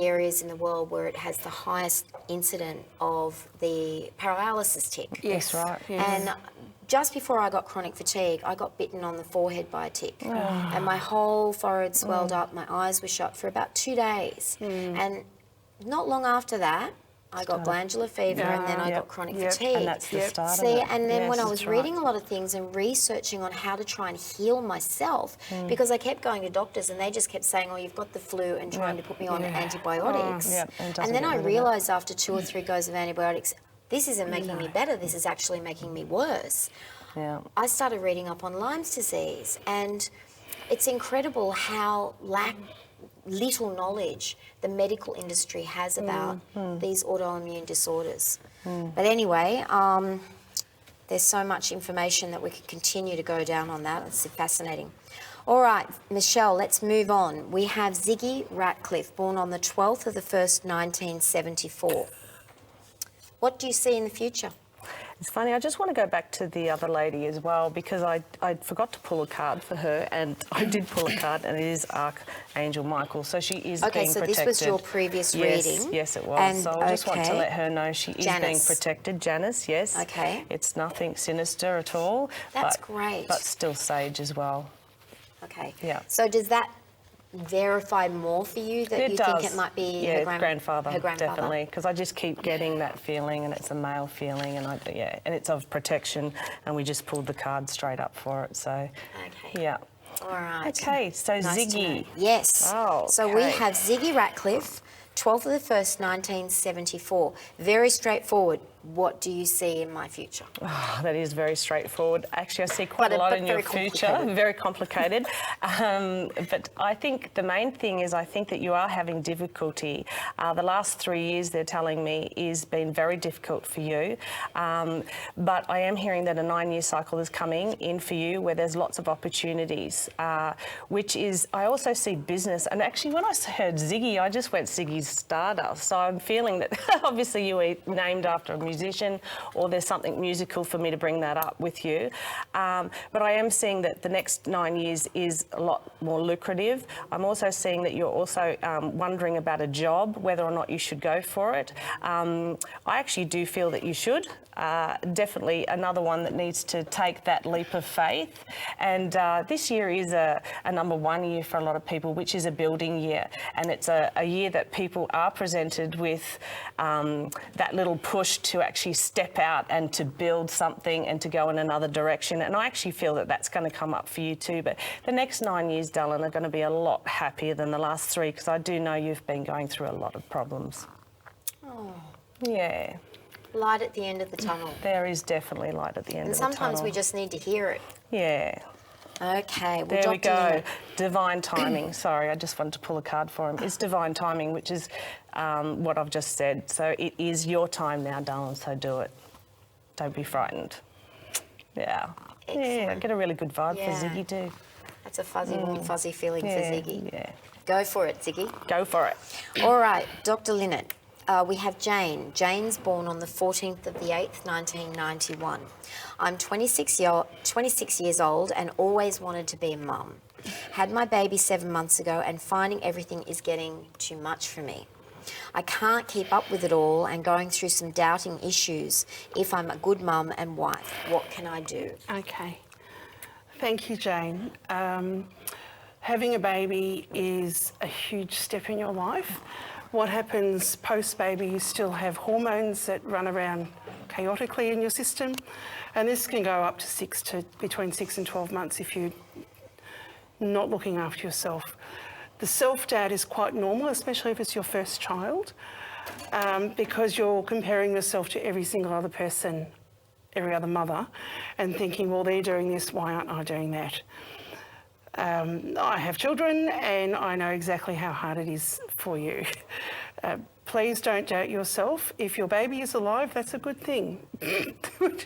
Speaker 1: areas in the world where it has the highest incident of the paralysis tick.
Speaker 2: Yes, right.
Speaker 1: And just before I got chronic fatigue, I got bitten on the forehead by a tick. And my whole forehead swelled up, my eyes were shut for about 2 days. And not long after that, I got glandular fever, and then I got chronic fatigue.
Speaker 2: And that's the start of
Speaker 1: See,
Speaker 2: it.
Speaker 1: and then when I was reading a lot of things and researching on how to try and heal myself, because I kept going to doctors and they just kept saying, oh, you've got the flu, and trying to put me on antibiotics. And then I realised after 2 or 3 goes of antibiotics, this isn't making me better, this is actually making me worse. I started reading up on Lyme's disease, and it's incredible how little knowledge the medical industry has about these autoimmune disorders. But anyway, there's so much information that we could continue to go down on that. It's fascinating. All right, Michelle, let's move on. We have Ziggy Ratcliffe, born on the 12th of the 1st, 1974. What do you see in the future?
Speaker 2: It's funny, I just want to go back to the other lady as well, because I forgot to pull a card for her, and I did pull a card, and it is Archangel Michael, so she is being protected.
Speaker 1: Okay, so this was your previous reading?
Speaker 2: Yes, it was.
Speaker 1: And,
Speaker 2: so I just want to let her know she is being protected. Janice, yes.
Speaker 1: Okay.
Speaker 2: It's nothing sinister at all.
Speaker 1: That's great.
Speaker 2: But still sage as well.
Speaker 1: Okay.
Speaker 2: Yeah.
Speaker 1: So does that verify more for you that
Speaker 2: It
Speaker 1: you
Speaker 2: does.
Speaker 1: think it might be
Speaker 2: her
Speaker 1: her
Speaker 2: grandfather?
Speaker 1: grandfather?
Speaker 2: Definitely, because I just keep getting that feeling, and it's a male feeling, and and it's of protection, and we just pulled the card straight up for it. So,
Speaker 1: Okay.
Speaker 2: yeah.
Speaker 1: All right.
Speaker 2: Okay, so
Speaker 1: Nice to
Speaker 2: Ziggy.
Speaker 1: know. Yes.
Speaker 2: Oh,
Speaker 1: So we
Speaker 2: okay.
Speaker 1: have Ziggy Ratcliffe, 12th of the 1st, 1974. Very straightforward. What do you see in my future?
Speaker 2: Oh, that is very straightforward. Actually, I see quite a lot
Speaker 1: but
Speaker 2: in your
Speaker 1: very
Speaker 2: future.
Speaker 1: complicated.
Speaker 2: Very complicated. But I think the main thing is I think that you are having difficulty. The last 3 years, they're telling me, is been very difficult for you. But I am hearing that a 9-year cycle is coming in for you where there's lots of opportunities, which is, I also see business. And actually, when I heard Ziggy, I just went Ziggy's Stardust. So I'm feeling that obviously you were named after a musician, or there's something musical for me to bring that up with you. But I am seeing that the next 9 years is a lot more lucrative. I'm also seeing that you're also wondering about a job, whether or not you should go for it. I actually do feel that you should. Definitely another one that needs to take that leap of faith. And this year is a number 1 year for a lot of people, which is a building year. And it's a year that people are presented with that little push to actually step out and to build something and to go in another direction. And I actually feel that that's going to come up for you too. But the next 9 years, Dylan, are going to be a lot happier than the last 3, because I do know you've been going through a lot of problems.
Speaker 1: Oh.
Speaker 2: Yeah.
Speaker 1: Light at the end of the tunnel.
Speaker 2: There is definitely light at the end
Speaker 1: And
Speaker 2: of the tunnel.
Speaker 1: sometimes we just need to hear it.
Speaker 2: Yeah.
Speaker 1: Okay. Well,
Speaker 2: There we
Speaker 1: Dr.
Speaker 2: go.
Speaker 1: Lynette,
Speaker 2: Divine timing. Sorry, I just wanted to pull a card for him. It's divine timing, which is what I've just said. So it is your time now, darling, so do it. Don't be frightened. Yeah. Yeah, I
Speaker 1: Excellent.
Speaker 2: get a really good vibe
Speaker 1: Yeah.
Speaker 2: for Ziggy too.
Speaker 1: That's a fuzzy, warm, fuzzy feeling
Speaker 2: Yeah,
Speaker 1: for Ziggy.
Speaker 2: yeah.
Speaker 1: Go for it, Ziggy.
Speaker 2: Go for it.
Speaker 1: All right, Dr. Lynette. We have Jane. Jane's born on the 14th of the 8th, 1991. I'm 26 years old and always wanted to be a mum. Had my baby 7 months ago, and finding everything is getting too much for me. I can't keep up with it all and going through some doubting issues if I'm a good mum and wife. What can I do?
Speaker 4: Okay. Thank you, Jane. Having a baby is a huge step in your life. What happens post-baby, you still have hormones that run around chaotically in your system, and this can go up to between 6 and 12 months if you're not looking after yourself. The self-doubt is quite normal, especially if it's your first child, because you're comparing yourself to every single other person, every other mother, and thinking, well, they're doing this, why aren't I doing that? I have children and I know exactly how hard it is for you. Please don't doubt yourself. If your baby is alive, that's a good thing.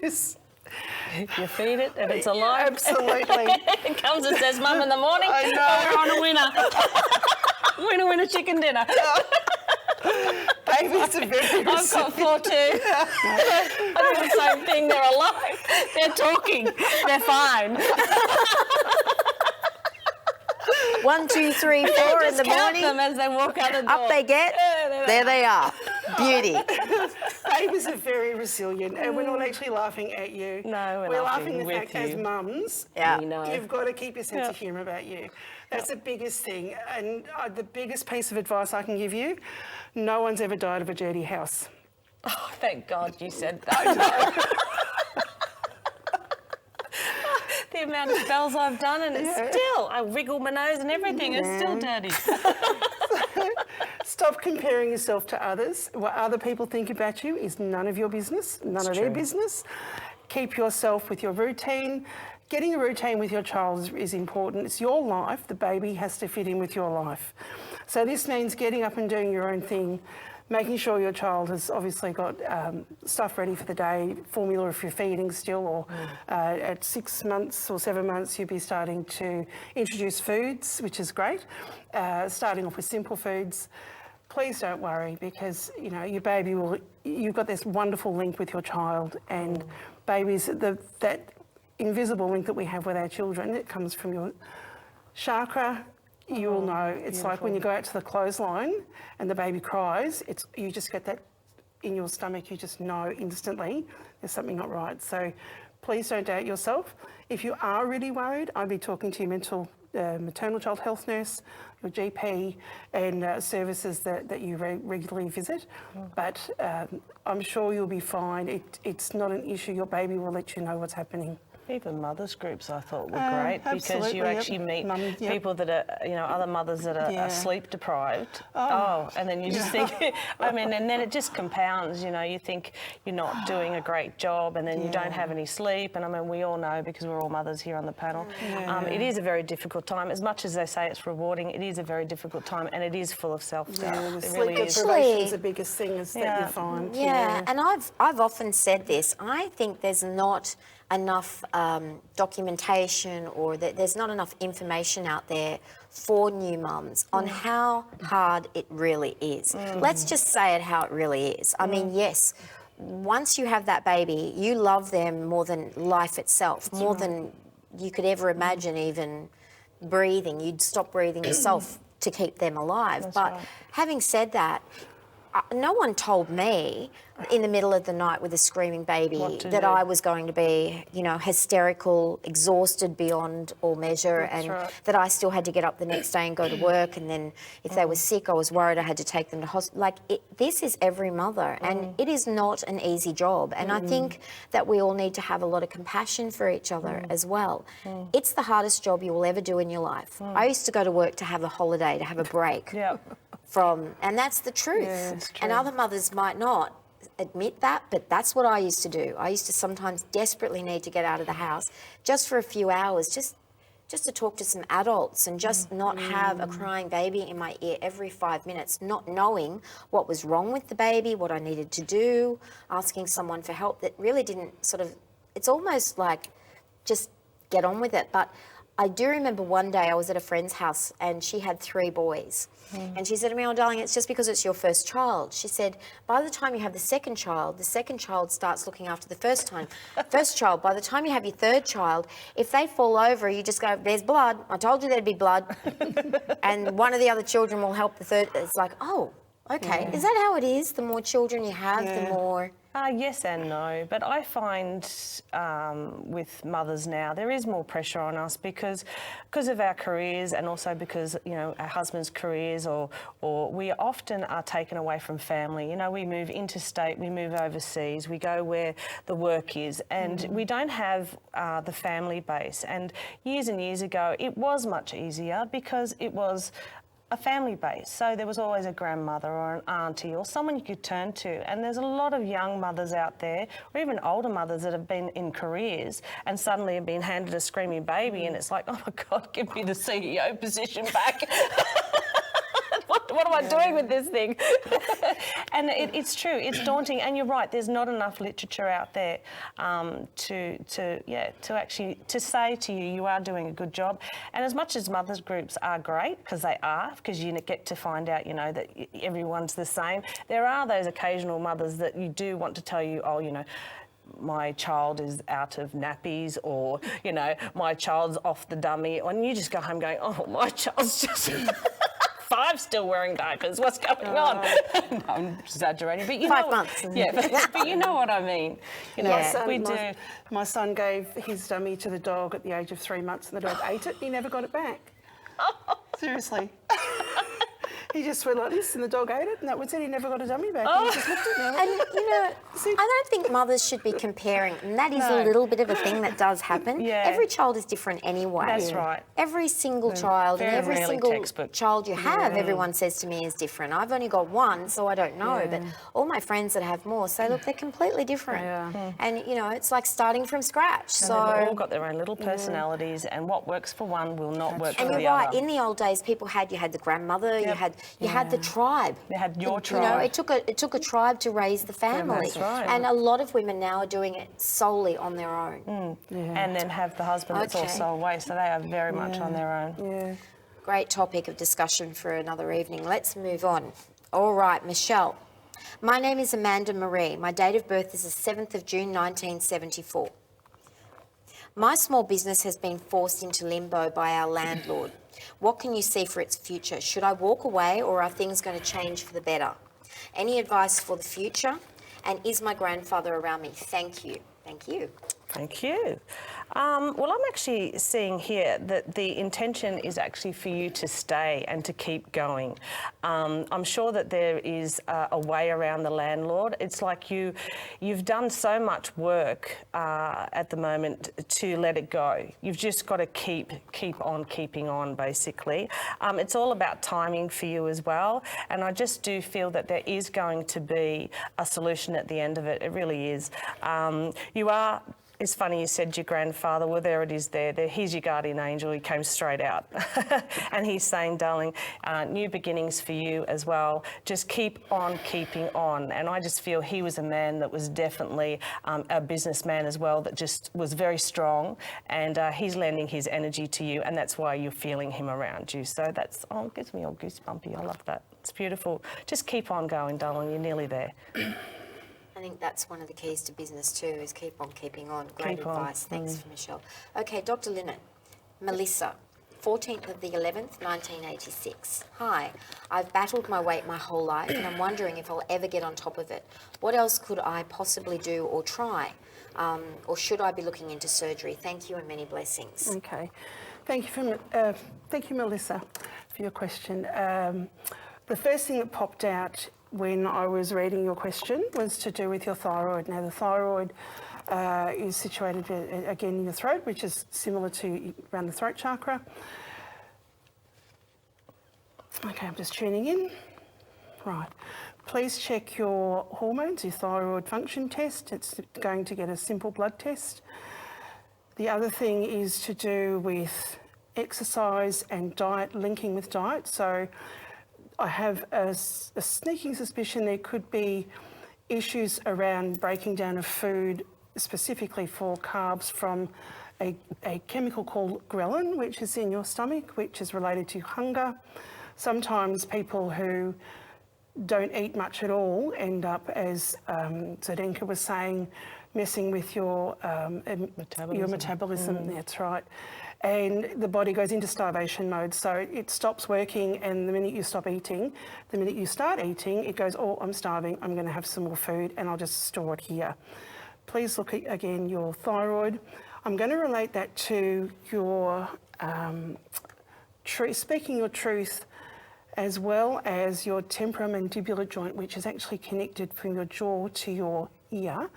Speaker 4: Just
Speaker 2: You feed it and it's alive.
Speaker 4: absolutely.
Speaker 2: It comes and says, Mum, in the morning,
Speaker 4: I know.
Speaker 2: oh, we're on a winner. Winner, chicken dinner.
Speaker 4: Babies are very
Speaker 2: I've got 4 too. I do the same thing. They're alive. They're talking. They're fine.
Speaker 1: 1, 2, 3, 4 in the
Speaker 2: Count
Speaker 1: morning.
Speaker 2: them as they walk out the door.
Speaker 1: Up they get.
Speaker 2: Yeah,
Speaker 1: There they are. Beauty.
Speaker 4: Babies are very resilient, and we're not actually laughing at you.
Speaker 2: No,
Speaker 4: we're
Speaker 2: laughing
Speaker 4: laughing at the
Speaker 2: with
Speaker 4: fact as
Speaker 2: you.
Speaker 4: mums,
Speaker 1: Yeah.
Speaker 2: We know.
Speaker 4: you've got to keep your sense of humour about you. That's the biggest thing, and the biggest piece of advice I can give you, no one's ever died of a dirty house.
Speaker 2: Oh, thank God you said that. The amount of spells I've done, and it's still, I wriggle my nose and everything, it's still dirty.
Speaker 4: Stop comparing yourself to others. What other people think about you is none of your business, none of their
Speaker 2: true.
Speaker 4: business. Keep yourself with your routine. Getting a routine with your child is important. It's your life. The baby has to fit in with your life. So this means getting up and doing your own thing, making sure your child has obviously got stuff ready for the day, formula if you're feeding still, or at 6 months or 7 months you'll be starting to introduce foods, which is great, starting off with simple foods. Please don't worry, because you know your baby will. You've got this wonderful link with your child, and babies, that invisible link that we have with our children, it comes from your chakra. You will know. It's like when you go out to the clothesline and the baby cries. You just get that in your stomach. You just know instantly there's something not right. So please don't doubt yourself. If you are really worried, I'd be talking to your maternal child health nurse, your GP, and services that you regularly visit. But I'm sure you'll be fine. It's not an issue. Your baby will let you know what's happening.
Speaker 2: Even mothers groups I thought were great, because you actually meet
Speaker 4: Yep.
Speaker 2: people that are, you know, other mothers that are sleep deprived. And then you just think, I mean, and then it just compounds, you know, you think you're not doing a great job, and then you don't have any sleep. And I mean, we all know, because we're all mothers here on the panel, it is a very difficult time. As much as they say it's rewarding, it is a very difficult time, and it is full of self-doubt.
Speaker 4: The
Speaker 2: It
Speaker 4: sleep
Speaker 2: really is.
Speaker 4: deprivation is the biggest thing that you find.
Speaker 1: Yeah, and I've often said this. I think there's not enough documentation, or that there's not enough information out there for new mums on how hard it really is. Let's just say it how it really is. I mean, yes, once you have that baby, you love them more than life itself, more than you could ever imagine even breathing. You'd stop breathing yourself to keep them alive. But having said that, no one told me in the middle of the night with a screaming baby that I was going to be, you know, hysterical, exhausted beyond all measure, that I still had to get up the next day and go to work. And then if they were sick, I was worried I had to take them to hospital. Like, this is every mother, and it is not an easy job. And I think that we all need to have a lot of compassion for each other as well. It's the hardest job you will ever do in your life. I used to go to work to have a holiday, to have a break. And that's the truth. And other mothers might not admit that, but that's what I used to do. I used to sometimes desperately need to get out of the house just for a few hours, just to talk to some adults, and just not have a crying baby in my ear every 5 minutes, not knowing what was wrong with the baby, what I needed to do, asking someone for help that really didn't it's almost like just get on with it. But I do remember one day I was at a friend's house, and she had 3 boys. And she said to me, "Oh, darling, it's just because it's your first child." She said, "By the time you have the second child starts looking after the first child. By the time you have your third child, if they fall over, you just go, 'There's blood. I told you there'd be blood.' And one of the other children will help the third." It's like, oh, okay. Is that how it is? The more children you have, the more...
Speaker 2: Yes and no, but I find with mothers now there is more pressure on us because of our careers, and also because, you know, our husbands' careers, or we often are taken away from family. You know, we move interstate, we move overseas, we go where the work is, and we don't have the family base. And years ago, it was much easier because it was a family base. So there was always a grandmother or an auntie or someone you could turn to. And there's a lot of young mothers out there, or even older mothers, that have been in careers and suddenly have been handed a screaming baby, and it's like, oh my God, give me the CEO position back. What am I doing with this thing? And it's true, it's daunting, and you're right, there's not enough literature out there to actually say to you, you are doing a good job. And as much as mothers groups are great, because they are, because you get to find out, you know, that everyone's the same, there are those occasional mothers that you do want to tell you, oh, you know, my child is out of nappies, or, you know, my child's off the dummy, and you just go home going, oh, my child's just... 5 still wearing diapers. What's going on? No, I'm exaggerating, but you
Speaker 1: 5
Speaker 2: know,
Speaker 1: months.
Speaker 2: Yeah, but you know what I mean. You know,
Speaker 4: my son gave his dummy to the dog at the age of 3 months, and the dog ate it. He never got it back. Seriously. He just went like this, and the dog ate it, and that was it. He never got a dummy back. He just looked at me.
Speaker 1: And, you know, I don't think mothers should be comparing, and that is a little bit of a thing that does happen. Every child is different anyway.
Speaker 2: That's right.
Speaker 1: Every single child, and every single
Speaker 2: textbook.
Speaker 1: child you have, everyone says to me, is different. I've only got one, so I don't know, but all my friends that have more say, look, they're completely different. And, you know, it's like starting from scratch. So
Speaker 2: they've all got their own little personalities, and what works for one will not work for the other.
Speaker 1: And you're right, in the old days, you had the grandmother, you had You had the tribe.
Speaker 2: You had your
Speaker 1: You know,
Speaker 2: tribe.
Speaker 1: it took a tribe to raise the family.
Speaker 2: That's right.
Speaker 1: And a lot of women now are doing it solely on their own.
Speaker 2: And then have the husband that's
Speaker 1: Okay.
Speaker 2: also away, so they are very much on their own.
Speaker 4: Yeah.
Speaker 1: Great topic of discussion for another evening. Let's move on. All right, Michelle. My name is Amanda Marie. My date of birth is the 7th of June 1974. My small business has been forced into limbo by our landlord. What can you see for its future? Should I walk away or are things going to change for the better? Any advice for the future? And is my grandfather around me? Thank you. Thank you.
Speaker 2: Thank you. Well, I'm actually seeing here that the intention is actually for you to stay and to keep going. I'm sure that there is a way around the landlord. It's like you've done so much work at the moment to let it go. You've just got to keep on keeping on, basically. It's all about timing for you as well. And I just do feel that there is going to be a solution at the end of it. It really is. It's funny you said your grandfather. Well, there it is there. He's your guardian angel. He came straight out. And he's saying, darling, new beginnings for you as well. Just keep on keeping on. And I just feel he was a man that was definitely a businessman as well, that just was very strong. And he's lending his energy to you. And that's why you're feeling him around you. So that's, it gets me all goosebumpy. I love that. It's beautiful. Just keep on going, darling. You're nearly there.
Speaker 1: I think that's one of the keys to business too, is keep on keeping on. Great
Speaker 2: Keep on.
Speaker 1: advice. Thanks, for Michelle. Okay, Dr. Linnet. Melissa, 14th of the 11th, 1986. Hi, I've battled my weight my whole life and I'm wondering if I'll ever get on top of it. What else could I possibly do or try? Or should I be looking into surgery? Thank you and many blessings.
Speaker 4: Okay. Thank you, Melissa, for your question. The first thing that popped out when I was reading your question was to do with your thyroid. Now, the thyroid is situated again in your throat, which is similar to around the throat chakra. Okay, I'm just tuning in. Right. Please check your hormones, your thyroid function test. It's going to get a simple blood test. The other thing is to do with exercise and diet, linking with diet. So I have a sneaking suspicion there could be issues around breaking down of food, specifically for carbs, from a chemical called ghrelin, which is in your stomach, which is related to hunger. Sometimes people who don't eat much at all end up, as Zdenka was saying, messing with your metabolism. That's right. And the body goes into starvation mode, so it stops working, and the minute you stop eating, the minute you start eating, it goes, oh, I'm starving, I'm going to have some more food, and I'll just store it here. Please look at, again, your thyroid. I'm going to relate that to your speaking your truth, as well as your temporomandibular joint, which is actually connected from your jaw to your ear.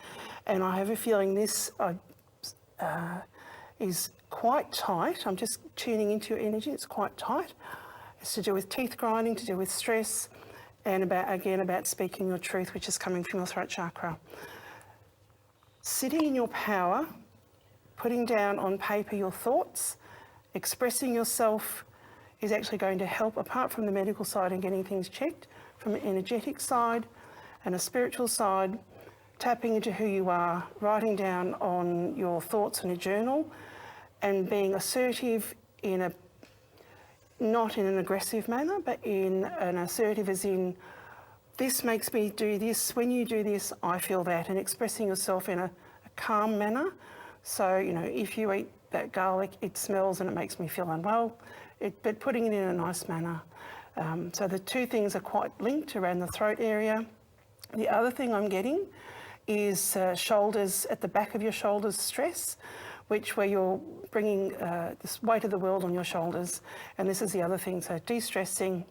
Speaker 4: And I have a feeling this is quite tight. I'm just tuning into your energy. It's quite tight. It's to do with teeth grinding, to do with stress, and about speaking your truth, which is coming from your throat chakra. Sitting in your power, putting down on paper your thoughts, expressing yourself is actually going to help, apart from the medical side and getting things checked, from an energetic side and a spiritual side, tapping into who you are, writing down on your thoughts in a journal, and being assertive not in an aggressive manner, but in an assertive as in, this makes me do this, when you do this, I feel that, and expressing yourself in a calm manner. So, if you eat that garlic, it smells and it makes me feel unwell, but putting it in a nice manner. So the two things are quite linked around the throat area. The other thing I'm getting is shoulders, at the back of your shoulders stress, where you're bringing this weight of the world on your shoulders. And this is the other thing, so de-stressing,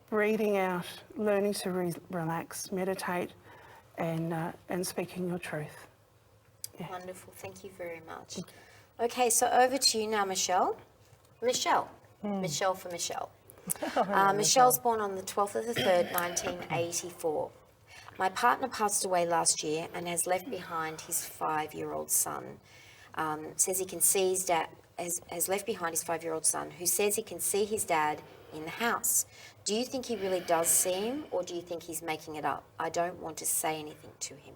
Speaker 4: breathing out, learning to relax, meditate, and speaking your truth. Yeah.
Speaker 1: Wonderful. Thank you very much. Okay, so over to you now, Michelle. Michelle for Michelle. Michelle's born on the 12th of the 3rd, 1984. My partner passed away last year and has left behind his 5-year-old son. Says he can see his dad, has left behind his 5-year-old son, who says he can see his dad in the house. Do you think he really does see him, or do you think he's making it up? I don't want to say anything to him.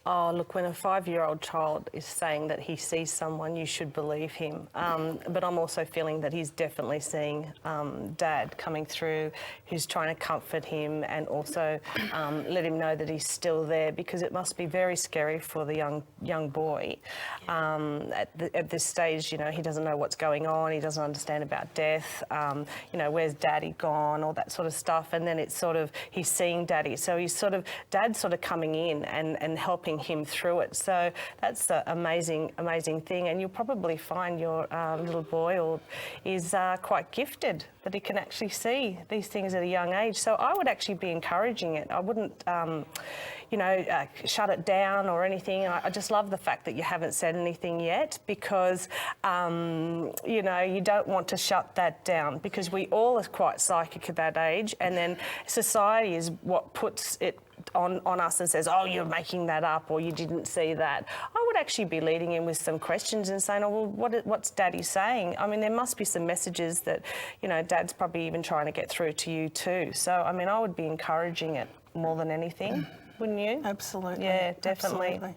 Speaker 2: Oh, look, when a 5-year-old child is saying that he sees someone, you should believe him. But I'm also feeling that he's definitely seeing Dad coming through, who's trying to comfort him and also let him know that he's still there, because it must be very scary for the young boy. At this stage, you know, he doesn't know what's going on, he doesn't understand about death, you know, where's Daddy gone, all that sort of stuff. And then it's sort of, he's seeing Daddy. So he's sort of, Dad's sort of coming in and helping him through it. So that's an amazing thing, and you'll probably find your little boy is quite gifted, that he can actually see these things at a young age. So I would actually be encouraging it. I wouldn't you know, shut it down or anything. I just love the fact that you haven't said anything yet, because you know, you don't want to shut that down, because we all are quite psychic at that age, and then society is what puts it on us and says, oh, you're making that up, or you didn't see that. I would actually be leading in with some questions and saying, oh, well, what's Daddy saying? I mean, there must be some messages that, you know, Dad's probably even trying to get through to you too. So, I mean, I would be encouraging it more than anything, wouldn't you?
Speaker 4: Absolutely.
Speaker 2: Yeah, definitely.
Speaker 4: Absolutely.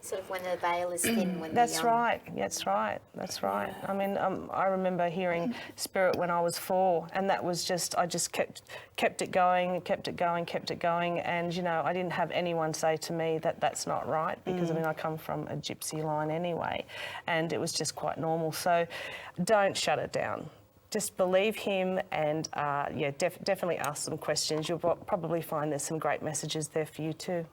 Speaker 1: Sort of when the veil is thin, when
Speaker 2: That's
Speaker 1: they're young.
Speaker 2: right. That's right. That's right. I mean, I remember hearing spirit when I was 4, and that was just, I just kept it going, kept it going, and you know, I didn't have anyone say to me that that's not right, because I mean, I come from a gypsy line anyway, and it was just quite normal. So, don't shut it down. Just believe him, and yeah, definitely ask some questions. You'll probably find there's some great messages there for you too.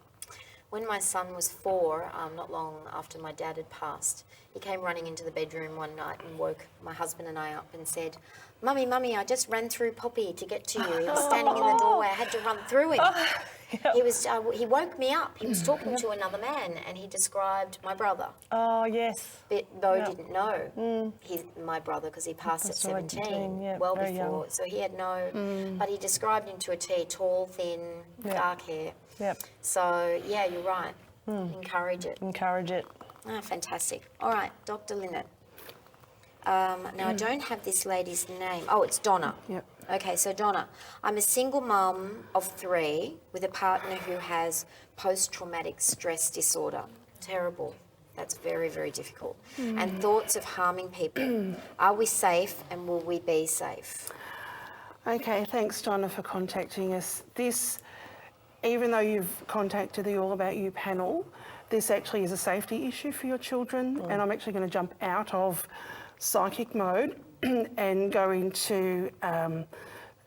Speaker 1: When my son was 4, not long after my dad had passed, he came running into the bedroom one night and woke my husband and I up and said, Mummy, Mummy, I just ran through Poppy to get to you. He was standing in the doorway. I had to run through him. He woke me up. He was talking to another man, and he described my brother.
Speaker 2: Oh, yes.
Speaker 1: But Bo didn't know he's my brother, because he passed at
Speaker 2: That's right,
Speaker 1: 17,
Speaker 2: yeah,
Speaker 1: well
Speaker 2: very
Speaker 1: before.
Speaker 2: young.
Speaker 1: So he had no, but he described him to a T, tall, thin, dark hair.
Speaker 2: Yep.
Speaker 1: So, yeah, you're right. Encourage it.
Speaker 2: Encourage it.
Speaker 1: Ah, fantastic. All right, Dr. Lynette. Now, I don't have this lady's name. Oh, it's Donna.
Speaker 4: Yep.
Speaker 1: Okay, so Donna, I'm a single mum of 3 with a partner who has post-traumatic stress disorder. Terrible. That's very, very difficult. And thoughts of harming people. Are we safe, and will we be safe?
Speaker 4: Okay, thanks, Donna, for contacting us. This, even though you've contacted the All About You panel, this actually is a safety issue for your children, and I'm actually going to jump out of psychic mode and go into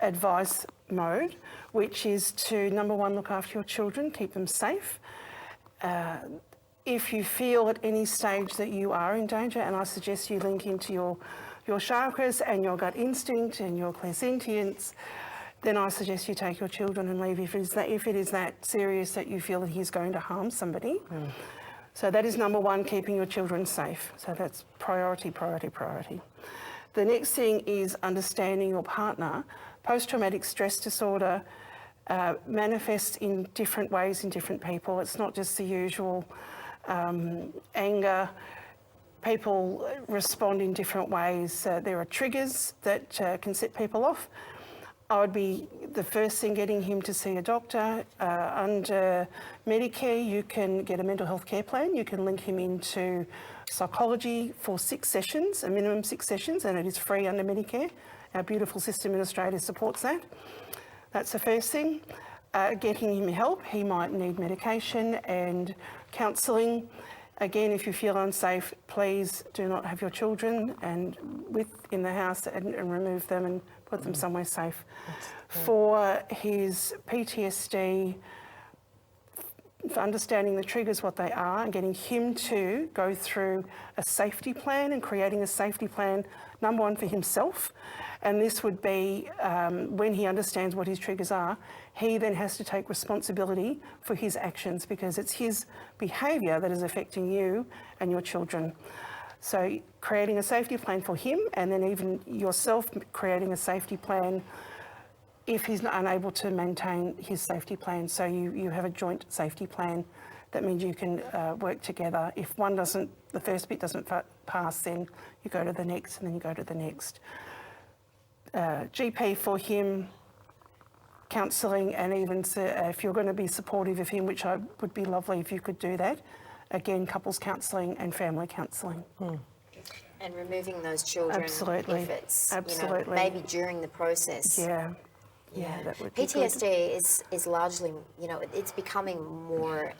Speaker 4: advice mode, which is to, number 1, look after your children, keep them safe. If you feel at any stage that you are in danger, and I suggest you link into your chakras and your gut instinct and your clairsentience, then I suggest you take your children and leave if it is that serious that you feel that he's going to harm somebody. So that is number 1, keeping your children safe. So that's priority, priority, priority. The next thing is understanding your partner. Post-traumatic stress disorder manifests in different ways in different people. It's not just the usual anger. People respond in different ways. There are triggers that can set people off. I would be the first thing getting him to see a doctor. Under Medicare, you can get a mental health care plan. You can link him into psychology for 6 sessions, a minimum 6 sessions, and it is free under Medicare. Our beautiful system in Australia supports that. That's the first thing. Getting him help. He might need medication and counselling. Again, if you feel unsafe, please do not have your children in the house and remove them and put them somewhere safe. For his PTSD, for understanding the triggers, what they are, and getting him to go through a safety plan and creating a safety plan, number 1, for himself. And this would be when he understands what his triggers are, he then has to take responsibility for his actions, because it's his behaviour that is affecting you and your children. So creating a safety plan for him, and then even yourself creating a safety plan if he's not unable to maintain his safety plan. So you have a joint safety plan. That means you can work together. If one doesn't, the first bit doesn't pass, then you go to the next, and then you go to the next. GP for him, counselling, and even if you're going to be supportive of him, which would be lovely if you could do that, again, couples counselling and family counselling.
Speaker 1: And removing those children
Speaker 4: Absolutely.
Speaker 1: if it's,
Speaker 4: Absolutely.
Speaker 1: maybe during the process.
Speaker 4: Yeah, that would be
Speaker 1: PTSD is largely, it's becoming more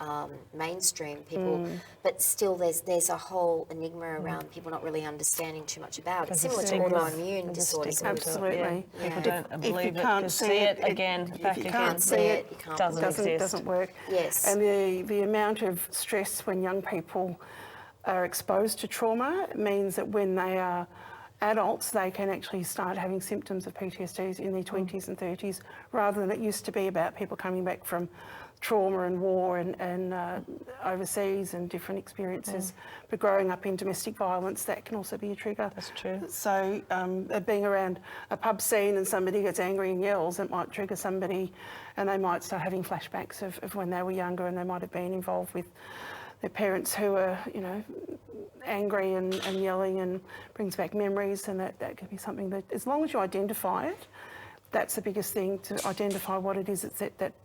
Speaker 1: mainstream. People, but still, there's a whole enigma around people not really understanding too much about it. Similar to autoimmune disorders.
Speaker 4: Absolutely.
Speaker 2: People don't believe it,
Speaker 4: can't
Speaker 2: because
Speaker 4: see
Speaker 2: see it
Speaker 4: it,
Speaker 2: again,
Speaker 4: if
Speaker 2: back
Speaker 4: you
Speaker 2: again.
Speaker 4: can't see it,
Speaker 1: you can't
Speaker 4: doesn't work.
Speaker 1: Yes.
Speaker 4: And the amount of stress when young people are exposed to trauma means that when they are adults, they can actually start having symptoms of PTSD in their 20s and 30s, rather than it used to be about people coming back from trauma and war and overseas and different experiences. But growing up in domestic violence, that can also be a trigger.
Speaker 2: That's true.
Speaker 4: So being around a pub scene and somebody gets angry and yells, it might trigger somebody, and they might start having flashbacks of when they were younger, and they might have been involved with their parents who are, angry and yelling, and brings back memories, and that could be something that, as long as you identify it, that's the biggest thing, to identify what it is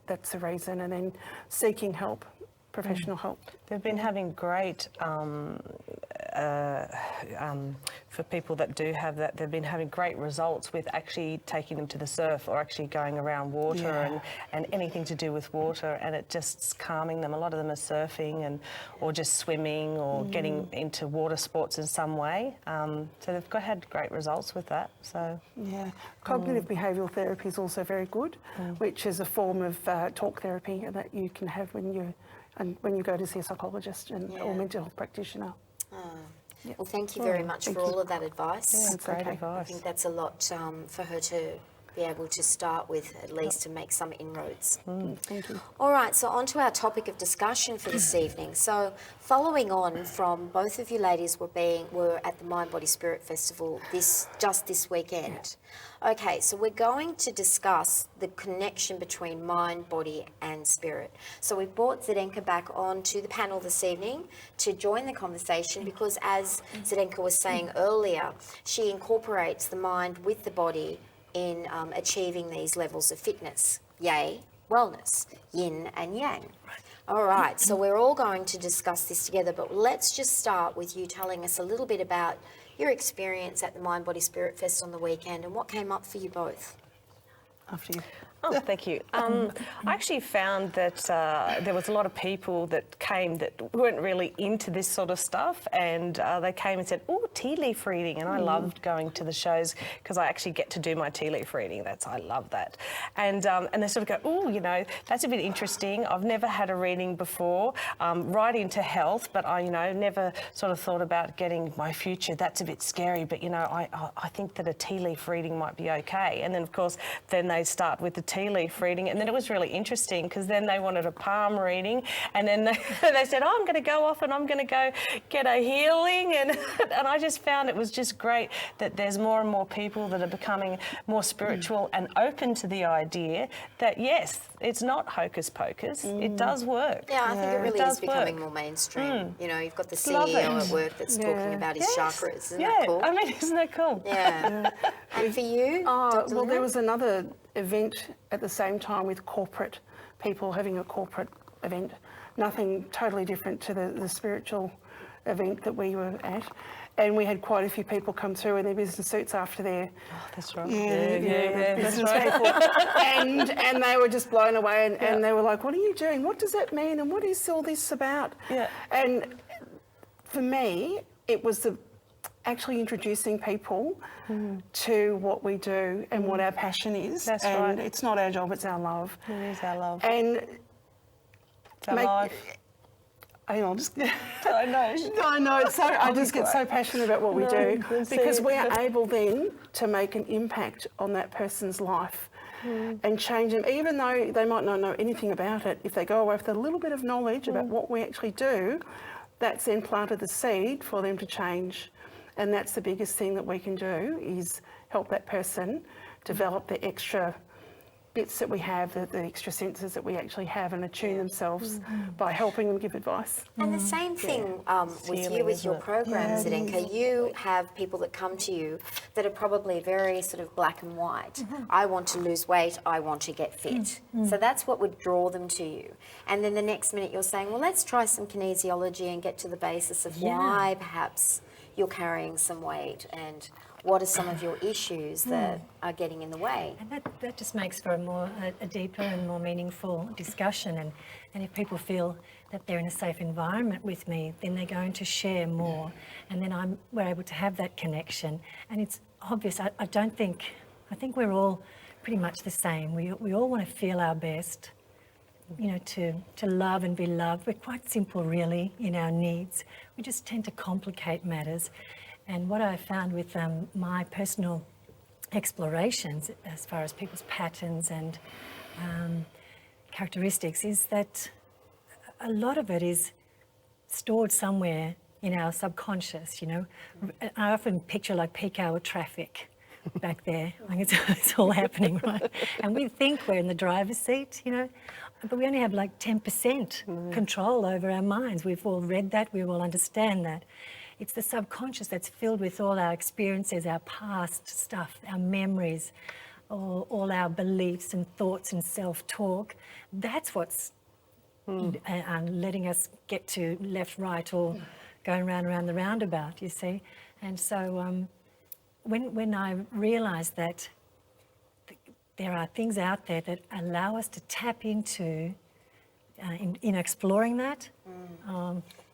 Speaker 4: that's the reason, and then seeking help, professional help.
Speaker 2: They've been having great, for people that do have that, they've been having great results with actually taking them to the surf, or actually going around water and anything to do with water, and it just calming them. A lot of them are surfing or just swimming, or getting into water sports in some way. So they've had great results with that. So
Speaker 4: Cognitive behavioural therapy is also very good, which is a form of talk therapy that you can have when you go to see a psychologist or mental health practitioner.
Speaker 1: Well, thank you very much for all of that advice.
Speaker 2: yeah, it's great advice.
Speaker 1: I think that's a lot for her to be able to start with, at least to make some inroads.
Speaker 4: Thank you.
Speaker 1: All right, so on to our topic of discussion for this evening. So following on from both of you ladies were at the Mind Body Spirit Festival this weekend. Okay, so we're going to discuss the connection between mind, body and spirit. So we brought Zdenka back on to the panel this evening to join the conversation, because as Zdenka was saying earlier, she incorporates the mind with the body in achieving these levels of fitness, yay, wellness, yin and yang. All right, so we're all going to discuss this together, but let's just start with you telling us a little bit about your experience at the Mind Body Spirit Fest on the weekend and what came up for you both.
Speaker 4: After you.
Speaker 2: Oh, thank you. I actually found that there was a lot of people that came that weren't really into this sort of stuff, and they came and said, "Oh, tea leaf reading," and I loved going to the shows because I actually get to do my tea leaf reading. I love that, and they sort of go, "Oh, that's a bit interesting. I've never had a reading before, right into health, but I, never sort of thought about getting my future. That's a bit scary, but I think that a tea leaf reading might be okay." And then of course, then they start with the tea leaf reading, and then it was really interesting because then they wanted a palm reading, and then they said, "Oh, I'm going to go off and I'm going to go get a healing," and I just found it was just great that there's more and more people that are becoming more spiritual and open to the idea that yes, it's not hocus pocus, it does work.
Speaker 1: Yeah, I think it really is becoming
Speaker 2: work.
Speaker 1: more mainstream. You've got the
Speaker 2: Love
Speaker 1: CEO
Speaker 2: it.
Speaker 1: at work that's talking about his chakras. Isn't
Speaker 2: Yeah,
Speaker 1: that cool?
Speaker 2: I mean, isn't that cool?
Speaker 1: Yeah. And for you, Dr.
Speaker 4: Well, there
Speaker 1: Lynn?
Speaker 4: was another event at the same time with corporate people having a corporate event. Nothing totally different to the spiritual event that we were at. And we had quite a few people come through in their business suits after their
Speaker 2: That's right.
Speaker 4: the
Speaker 2: that's
Speaker 4: business
Speaker 2: right.
Speaker 4: people. and they were just blown away, and they were like, "What are you doing? What does that mean? And what is all this about?"
Speaker 2: Yeah.
Speaker 4: And for me, it was actually introducing people to what we do and what our passion is.
Speaker 2: That's
Speaker 4: and
Speaker 2: right.
Speaker 4: it's not our job, it's our love.
Speaker 2: It is our love.
Speaker 4: And
Speaker 2: It's our life.
Speaker 4: hang on, just
Speaker 2: I know.
Speaker 4: I know. So I just get so passionate about what we do,
Speaker 2: that's
Speaker 4: because
Speaker 2: it.
Speaker 4: we are able then to make an impact on that person's life and change them, even though they might not know anything about it. If they go away with a little bit of knowledge about what we actually do, that's then planted the seed for them to change. And that's the biggest thing that we can do, is help that person develop the extra bits that we have, the extra senses that we actually have, and attune themselves by helping them give advice.
Speaker 1: And the same thing with you,
Speaker 2: healing,
Speaker 1: with your
Speaker 2: isn't it?
Speaker 1: program,
Speaker 4: Yeah, it
Speaker 1: Zdenka. You have people that come to you that are probably very sort of black and white. I want to lose weight, I want to get fit. So that's what would draw them to you. And then the next minute you're saying, well, let's try some kinesiology and get to the basis of why perhaps you're carrying some weight and what are some of your issues that are getting in the way.
Speaker 3: And that just makes for a deeper and more meaningful discussion. And if people feel that they're in a safe environment with me, then they're going to share more. And then we're able to have that connection. And it's obvious, I think we're all pretty much the same. We all want to feel our best, you know, to love and be loved. We're quite simple, really, in our needs. We just tend to complicate matters. And what I found with my personal explorations as far as people's patterns and characteristics is that a lot of it is stored somewhere in our subconscious, you know. I often picture like peak hour traffic back there. Like it's all happening, right? And we think we're in the driver's seat, you know, but we only have like 10% control over our minds. We've all read that, we all understand that. It's the subconscious that's filled with all our experiences, our past stuff, our memories, all our beliefs and thoughts and self-talk. That's what's letting us get to left, right, or going round and around the roundabout, you see. And so when I realised that there are things out there that allow us to tap into, in exploring that,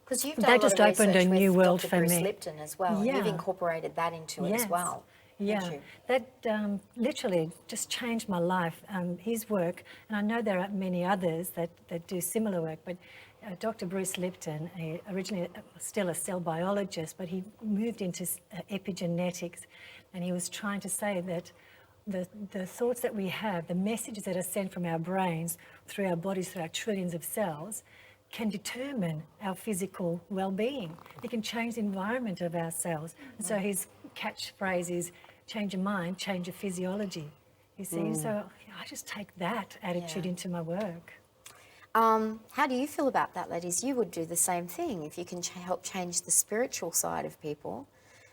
Speaker 1: Because you've
Speaker 3: that
Speaker 1: done a lot
Speaker 3: just
Speaker 1: of
Speaker 3: opened a
Speaker 1: research
Speaker 3: new
Speaker 1: with
Speaker 3: world
Speaker 1: Dr.
Speaker 3: for
Speaker 1: Bruce
Speaker 3: me.
Speaker 1: Lipton as well, and you've incorporated that into it as well.
Speaker 3: Yeah,
Speaker 1: haven't you?
Speaker 3: that literally just changed my life. His work, and I know there are many others that do similar work, but Dr. Bruce Lipton, originally still a cell biologist, but he moved into epigenetics, and he was trying to say that the thoughts that we have, the messages that are sent from our brains through our bodies, through our trillions of cells, can determine our physical well-being. It can change the environment of our cells. And so his catchphrase is, change your mind, change your physiology. You see, so I just take that attitude into my work.
Speaker 1: How do you feel about that, ladies? You would do the same thing if you can help change the spiritual side of people,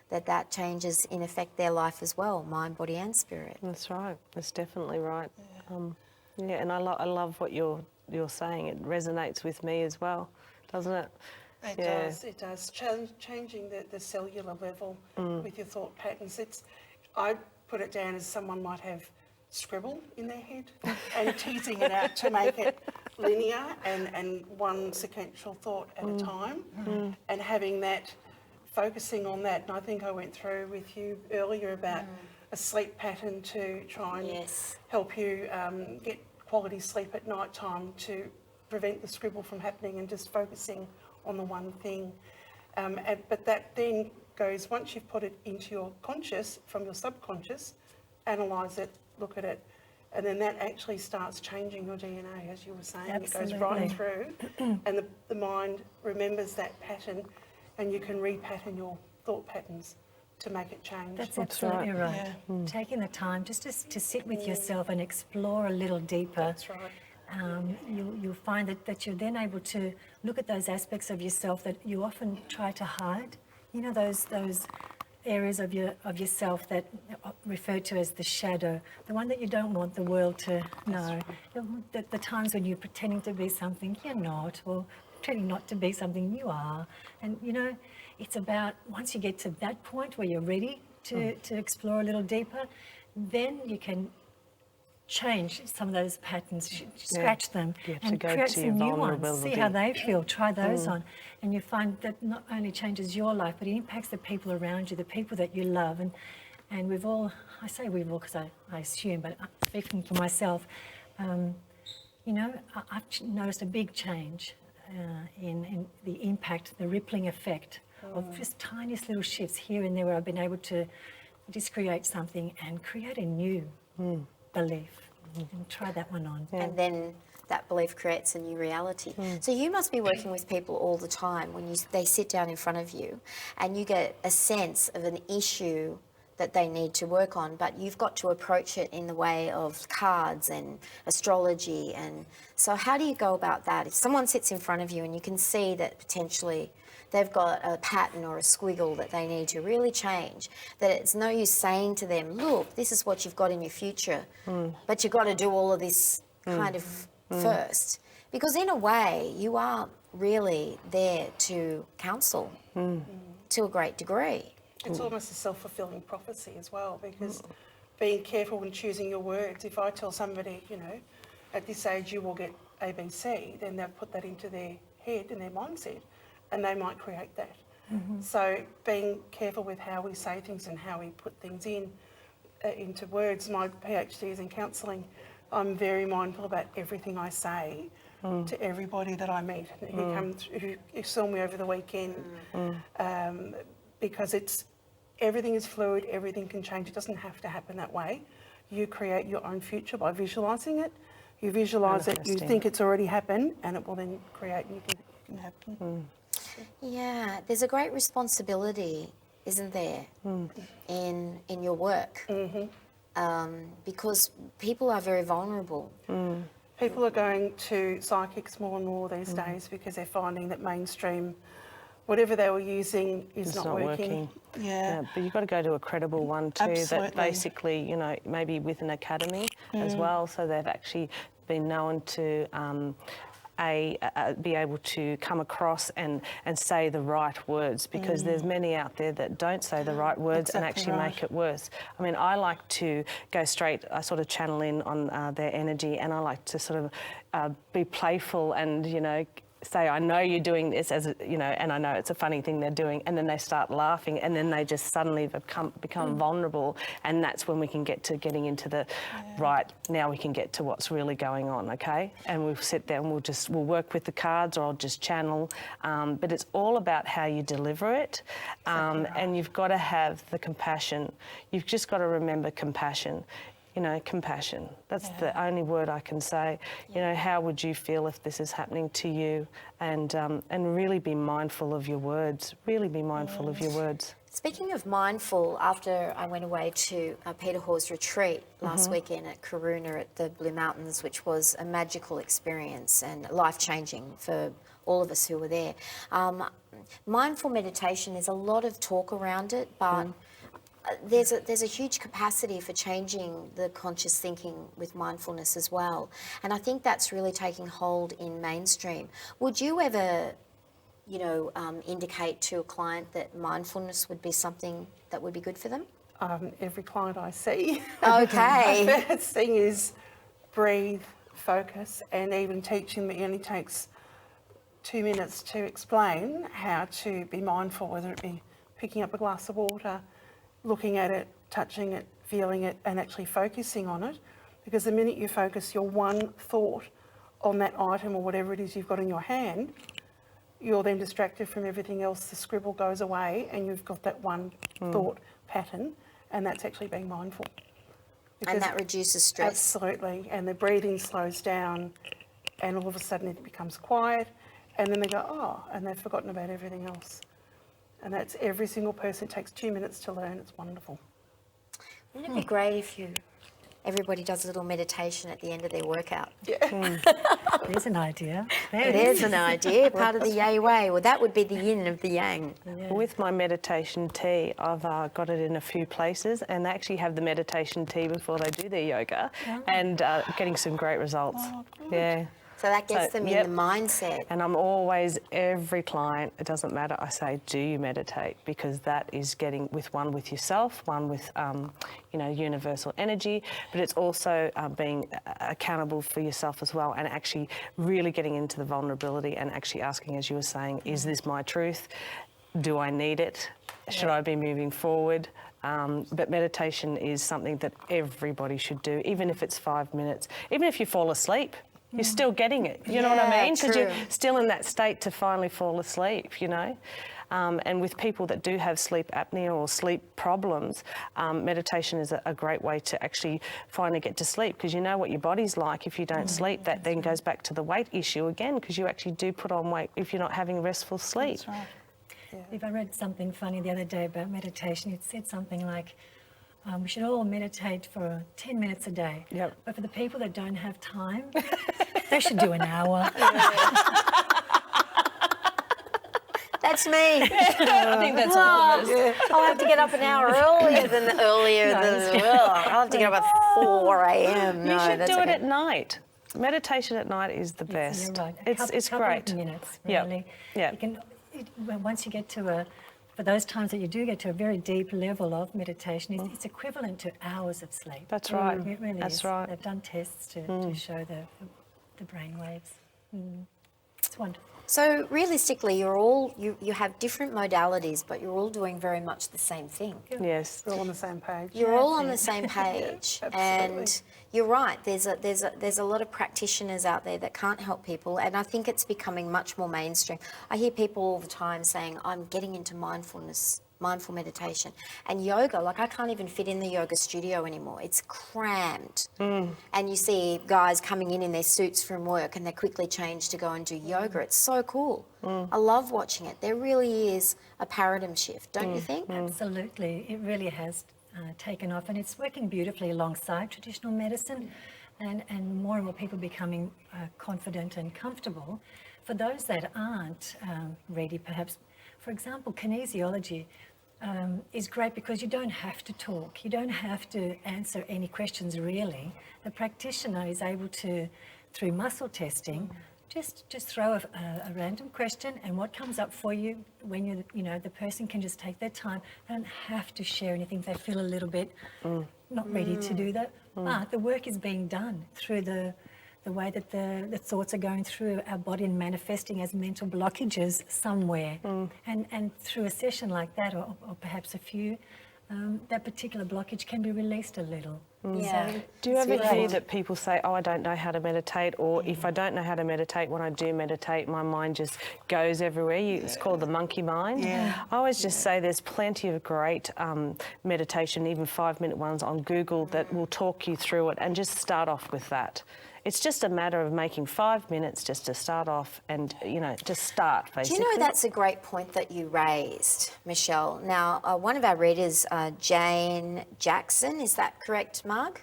Speaker 1: that changes in effect their life as well, mind, body and spirit.
Speaker 2: That's right. That's definitely right. And I love what you're saying. It resonates with me as well, doesn't it?
Speaker 4: It does. Changing the cellular level with your thought patterns. I put it down as someone might have scribble in their head and teasing it out to make it linear and one sequential thought at a time, and having that, focusing on that. And I think I went through with you earlier about a sleep pattern to try and help you get quality sleep at night time to prevent the scribble from happening, and just focusing on the one thing. But that then goes, once you've put it into your conscious from your subconscious, analyse it, look at it, and then that actually starts changing your DNA, as you were saying.
Speaker 3: Absolutely.
Speaker 4: It goes right through, and the mind remembers that pattern, and you can repattern your thought patterns to make it change.
Speaker 3: That's absolutely right. Taking the time just to sit with yourself and explore a little deeper.
Speaker 4: That's right.
Speaker 3: You'll find that you're then able to look at those aspects of yourself that you often try to hide. You know, those areas of yourself that are referred to as the shadow, the one that you don't want the world to know. The times when you're pretending to be something you're not, or pretending not to be something you are. And you know, it's about, once you get to that point where you're ready to explore a little deeper, then you can change some of those patterns, scratch them, and create some new ones. See how they feel, try those on. And you find that not only changes your life, but it impacts the people around you, the people that you love. And we've all, I say we've all because I assume, but speaking for myself, you know, I've noticed a big change in the impact, the rippling effect of just tiniest little shifts here and there, where I've been able to just create something and create a new belief, and try that one on.
Speaker 1: And then that belief creates a new reality. So you must be working with people all the time when they sit down in front of you and you get a sense of an issue that they need to work on, but you've got to approach it in the way of cards and astrology. And so how do you go about that? If someone sits in front of you and you can see that potentially they've got a pattern or a squiggle that they need to really change, that it's no use saying to them, look, this is what you've got in your future, but you've got to do all of this kind of first. Because in a way, you are really there to counsel to a great degree.
Speaker 4: It's almost a self-fulfilling prophecy as well, because being careful when choosing your words. If I tell somebody, you know, at this age you will get ABC, then they'll put that into their head and their mindset, and they might create that. So being careful with how we say things and how we put things into words. My PhD is in counselling. I'm very mindful about everything I say to everybody that I meet who saw me over the weekend, because everything is fluid, everything can change. It doesn't have to happen that way. You create your own future by visualising it. You visualise it, you think it's already happened, and it will then create and you think it can happen.
Speaker 1: Yeah, there's a great responsibility, isn't there, in your work, because people are very vulnerable.
Speaker 4: People are going to psychics more and more these days because they're finding that mainstream, whatever they were using is not working. Yeah,
Speaker 2: but you've got to go to a credible one too.
Speaker 4: Absolutely.
Speaker 2: That basically, you know, maybe with an academy as well, so they've actually been known to be able to come across and say the right words, because there's many out there that don't say the right words and actually make it worse. I mean, I like to go straight, I sort of channel in on their energy, and I like to sort of be playful and, you know, say, I know you're doing this, as a, you know, and I know it's a funny thing they're doing, and then they start laughing, and then they just suddenly become vulnerable, and that's when we can get to getting into the right. Now we can get to what's really going on, okay? And we'll sit there and we'll work with the cards, or I'll just channel. But it's all about how you deliver it, and you've got to have the compassion. You've just got to remember compassion. You know, compassion. That's the only word I can say. You know, how would you feel if this is happening to you? And really be mindful of your words. Really be mindful of your words.
Speaker 1: Speaking of mindful, after I went away to Peter Hawes' retreat last weekend at Karuna at the Blue Mountains, which was a magical experience and life-changing for all of us who were there. Mindful meditation, there's a lot of talk around it, but there's a huge capacity for changing the conscious thinking with mindfulness as well. And I think that's really taking hold in mainstream. Would you ever, you know, indicate to a client that mindfulness would be something that would be good for them?
Speaker 4: Every client I see.
Speaker 1: Okay.
Speaker 4: My first thing is breathe, focus, and even teaching me only takes 2 minutes to explain how to be mindful, whether it be picking up a glass of water, looking at it, touching it, feeling it, and actually focusing on it. Because the minute you focus your one thought on that item or whatever it is you've got in your hand, you're then distracted from everything else. The scribble goes away and you've got that one thought pattern, and that's actually being mindful. Because
Speaker 1: And that reduces stress.
Speaker 4: Absolutely. And the breathing slows down, and all of a sudden it becomes quiet, and then they go, oh, and they've forgotten about everything else. And that's every single person. It takes 2 minutes to learn. It's wonderful.
Speaker 1: Wouldn't it be great if everybody does a little meditation at the end of their workout?
Speaker 4: Yeah.
Speaker 3: There's an idea.
Speaker 1: There's an idea, part of the yay way. Well, that would be the yin of the yang.
Speaker 2: With my meditation tea, I've got it in a few places, and they actually have the meditation tea before they do their yoga, and getting some great results.
Speaker 4: Oh, good.
Speaker 2: Yeah.
Speaker 1: So that gets them
Speaker 2: yep.
Speaker 1: in the mindset.
Speaker 2: And I'm always, every client, it doesn't matter, I say, do you meditate? Because that is getting one with yourself, one with, you know, universal energy, but it's also being accountable for yourself as well, and actually really getting into the vulnerability and actually asking, as you were saying, is this my truth? Do I need it? Should I be moving forward? But meditation is something that everybody should do, even if it's 5 minutes, even if you fall asleep. You're still getting it, you know what I mean? Because you're still in that state to finally fall asleep, you know? And with people that do have sleep apnea or sleep problems, meditation is a great way to actually finally get to sleep, because you know what your body's like if you don't sleep. That then goes back to the weight issue again, because you actually do put on weight if you're not having restful sleep.
Speaker 4: That's right.
Speaker 3: If I read something funny the other day about meditation, it said something like, We should all meditate for 10 minutes a day.
Speaker 2: Yep.
Speaker 3: But for the people that don't have time, they should do an hour.
Speaker 1: That's me.
Speaker 2: I think that's all of us.
Speaker 1: I'll have to get up an hour earlier than I'll have to get up at 4 a.m.
Speaker 2: You should do it at night. Meditation at night is the best.
Speaker 3: You're right.
Speaker 2: It's
Speaker 3: couple
Speaker 2: great.
Speaker 3: of minutes,
Speaker 2: Yep.
Speaker 3: really.
Speaker 2: Yep.
Speaker 3: You can, once you get to for those times that you do get to a very deep level of meditation, it's equivalent to hours of sleep.
Speaker 2: That's right.
Speaker 3: It really
Speaker 2: That's
Speaker 3: is.
Speaker 2: right.
Speaker 3: They've done tests to show the brain waves. It's wonderful.
Speaker 1: So realistically, you have different modalities, but you're all doing very much the same thing.
Speaker 2: Yes.
Speaker 4: We're all on the same page.
Speaker 1: You're all on the same page,
Speaker 4: Absolutely.
Speaker 1: and you're right. There's a lot of practitioners out there that can't help people, and I think it's becoming much more mainstream. I hear people all the time saying, "I'm getting into mindful meditation and yoga." Like, I can't even fit in the yoga studio anymore. It's crammed, and you see guys coming in their suits from work, and they quickly change to go and do yoga. It's so cool. I love watching it. There really is a paradigm shift, don't you think?
Speaker 3: Absolutely. It really has taken off, and it's working beautifully alongside traditional medicine, and more people becoming confident and comfortable. For those that aren't ready, perhaps, for example, kinesiology is great because you don't have to talk. You don't have to answer any questions, really. The practitioner is able to, through muscle testing, just throw a random question, and what comes up for you when the person can just take their time. They don't have to share anything if they feel a little bit not ready to do that. But the work is being done through the way that the thoughts are going through our body and manifesting as mental blockages somewhere. And through a session like that, or perhaps a few, that particular blockage can be released a little.
Speaker 1: Yeah.
Speaker 3: So
Speaker 2: Do you
Speaker 3: it's
Speaker 2: ever
Speaker 3: great.
Speaker 2: hear that people say, "Oh, I don't know how to meditate," or "If I don't know how to meditate, when I do meditate, my mind just goes everywhere"? It's called the monkey mind.
Speaker 4: Yeah.
Speaker 2: I always just say there's plenty of great meditation, even 5-minute ones on Google that will talk you through it, and just start off with that. It's just a matter of making 5 minutes just to start off and, just start,
Speaker 1: Do
Speaker 2: basically.
Speaker 1: you know that's a great point that you raised, Michelle? Now, one of our readers, Jane Jackson, is that correct, Marg?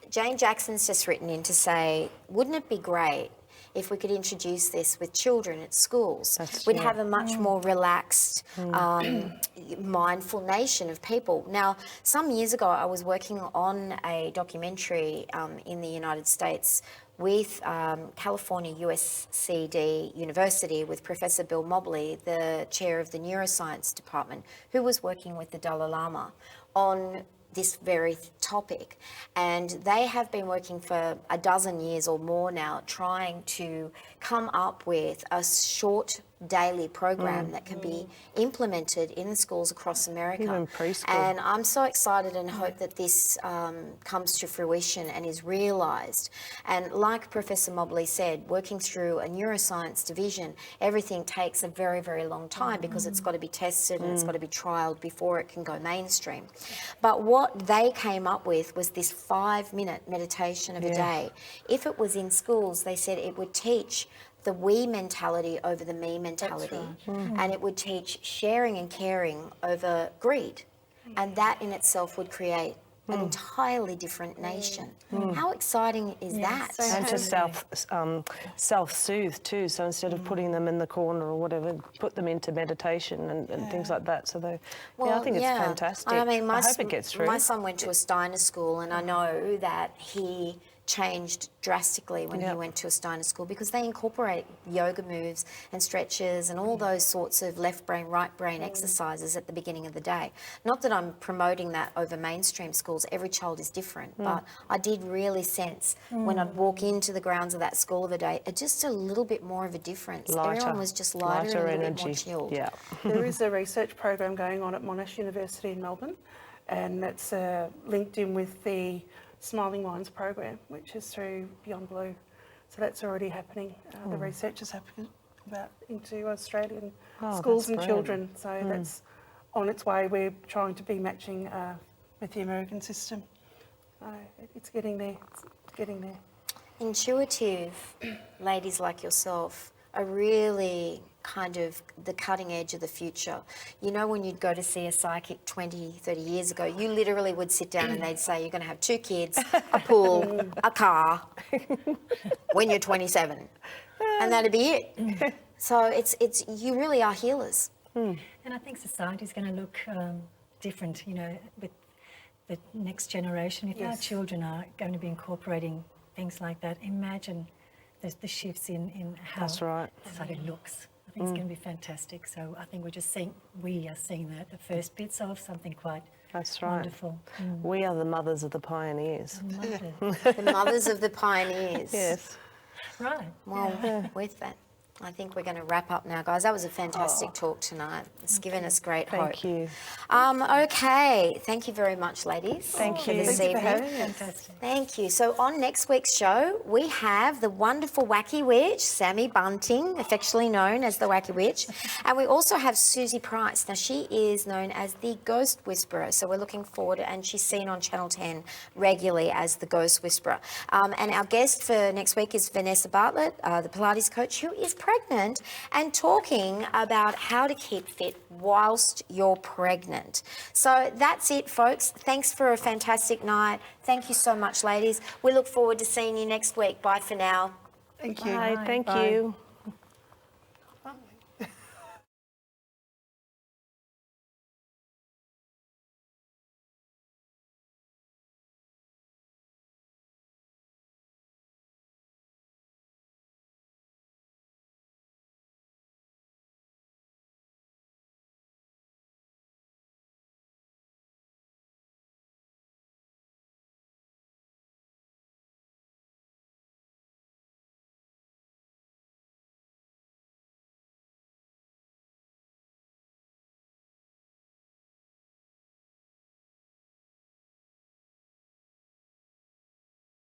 Speaker 1: Jane Jackson's just written in to say, wouldn't it be great if we could introduce this with children at schools? We'd have a much more relaxed, mindful nation of people. Now, some years ago, I was working on a documentary in the United States with California USCD University with Professor Bill Mobley, the chair of the neuroscience department, who was working with the Dalai Lama on this very topic. And they have been working for a dozen years or more now, trying to come up with a short daily program that can be implemented in the schools across America.
Speaker 2: Even preschool.
Speaker 1: And I'm so excited and hope that this comes to fruition and is realised. And like Professor Mobley said, working through a neuroscience division, everything takes a very, very long time because it's got to be tested and it's got to be trialled before it can go mainstream. But what they came up with was this 5-minute meditation of a day. If it was in schools, they said it would teach the we mentality over the me mentality, and it would teach sharing and caring over greed, and that in itself would create an entirely different nation. How exciting is that?
Speaker 3: so
Speaker 2: And to self-soothe too. So instead of putting them in the corner or whatever, put them into meditation and things like that. So I think it's fantastic.
Speaker 1: I mean,
Speaker 2: I hope it gets through.
Speaker 1: My son went to a Steiner school, and I know that he changed drastically when he went to a Steiner school because they incorporate yoga moves and stretches and all those sorts of left brain, right brain exercises at the beginning of the day. Not that I'm promoting that over mainstream schools, every child is different, but I did really sense when I'd walk into the grounds of that school of a day, just a little bit more of a difference. Everyone was just lighter and a little bit more chilled.
Speaker 2: Yeah.
Speaker 4: There is a research program going on at Monash University in Melbourne, and that's linked in with the Smiling Minds program, which is through Beyond Blue. So that's already happening. The research is happening into Australian schools and
Speaker 2: brilliant.
Speaker 4: children. So that's on its way. We're trying to be matching with the American system. It's getting there. It's getting there.
Speaker 1: Intuitive ladies like yourself are really kind of the cutting edge of the future. You know, when you'd go to see a psychic 20, 30 years ago, you literally would sit down and they'd say, you're going to have 2 kids, a pool, a car, when you're 27. And that'd be it. So it's you really are healers.
Speaker 3: And I think society's going to look different, you know, with the next generation. If our children are going to be incorporating things like that, imagine the shifts in how
Speaker 2: That's right.
Speaker 3: society looks. I think it's going to be fantastic. So I think we are seeing the first bits of something quite
Speaker 2: That's right.
Speaker 3: wonderful.
Speaker 2: We are the mothers of the pioneers.
Speaker 1: The mothers of the pioneers.
Speaker 2: Yes.
Speaker 3: Right.
Speaker 1: Well, with that, I think we're going to wrap up now, guys. That was a fantastic talk tonight. It's given us great hope.
Speaker 2: Thank you.
Speaker 1: Okay, thank you very much, ladies.
Speaker 2: Thank
Speaker 1: for
Speaker 2: you.
Speaker 1: this
Speaker 4: Thank you for
Speaker 1: evening.
Speaker 4: having us.
Speaker 3: Fantastic.
Speaker 1: Thank you. So on next week's show, we have the wonderful Wacky Witch, Sammy Bunting, affectionately known as the Wacky Witch. And we also have Susie Price. Now, she is known as the Ghost Whisperer. So we're looking forward, and she's seen on Channel 10 regularly as the Ghost Whisperer. And our guest for next week is Vanessa Bartlett, the Pilates coach, who is pregnant and talking about how to keep fit whilst you're pregnant. So that's it, folks. Thanks for a fantastic night. Thank you so much, ladies. We look forward to seeing you next week. Bye for now.
Speaker 4: Thank you.
Speaker 2: Bye. Thank
Speaker 4: Bye.
Speaker 2: you.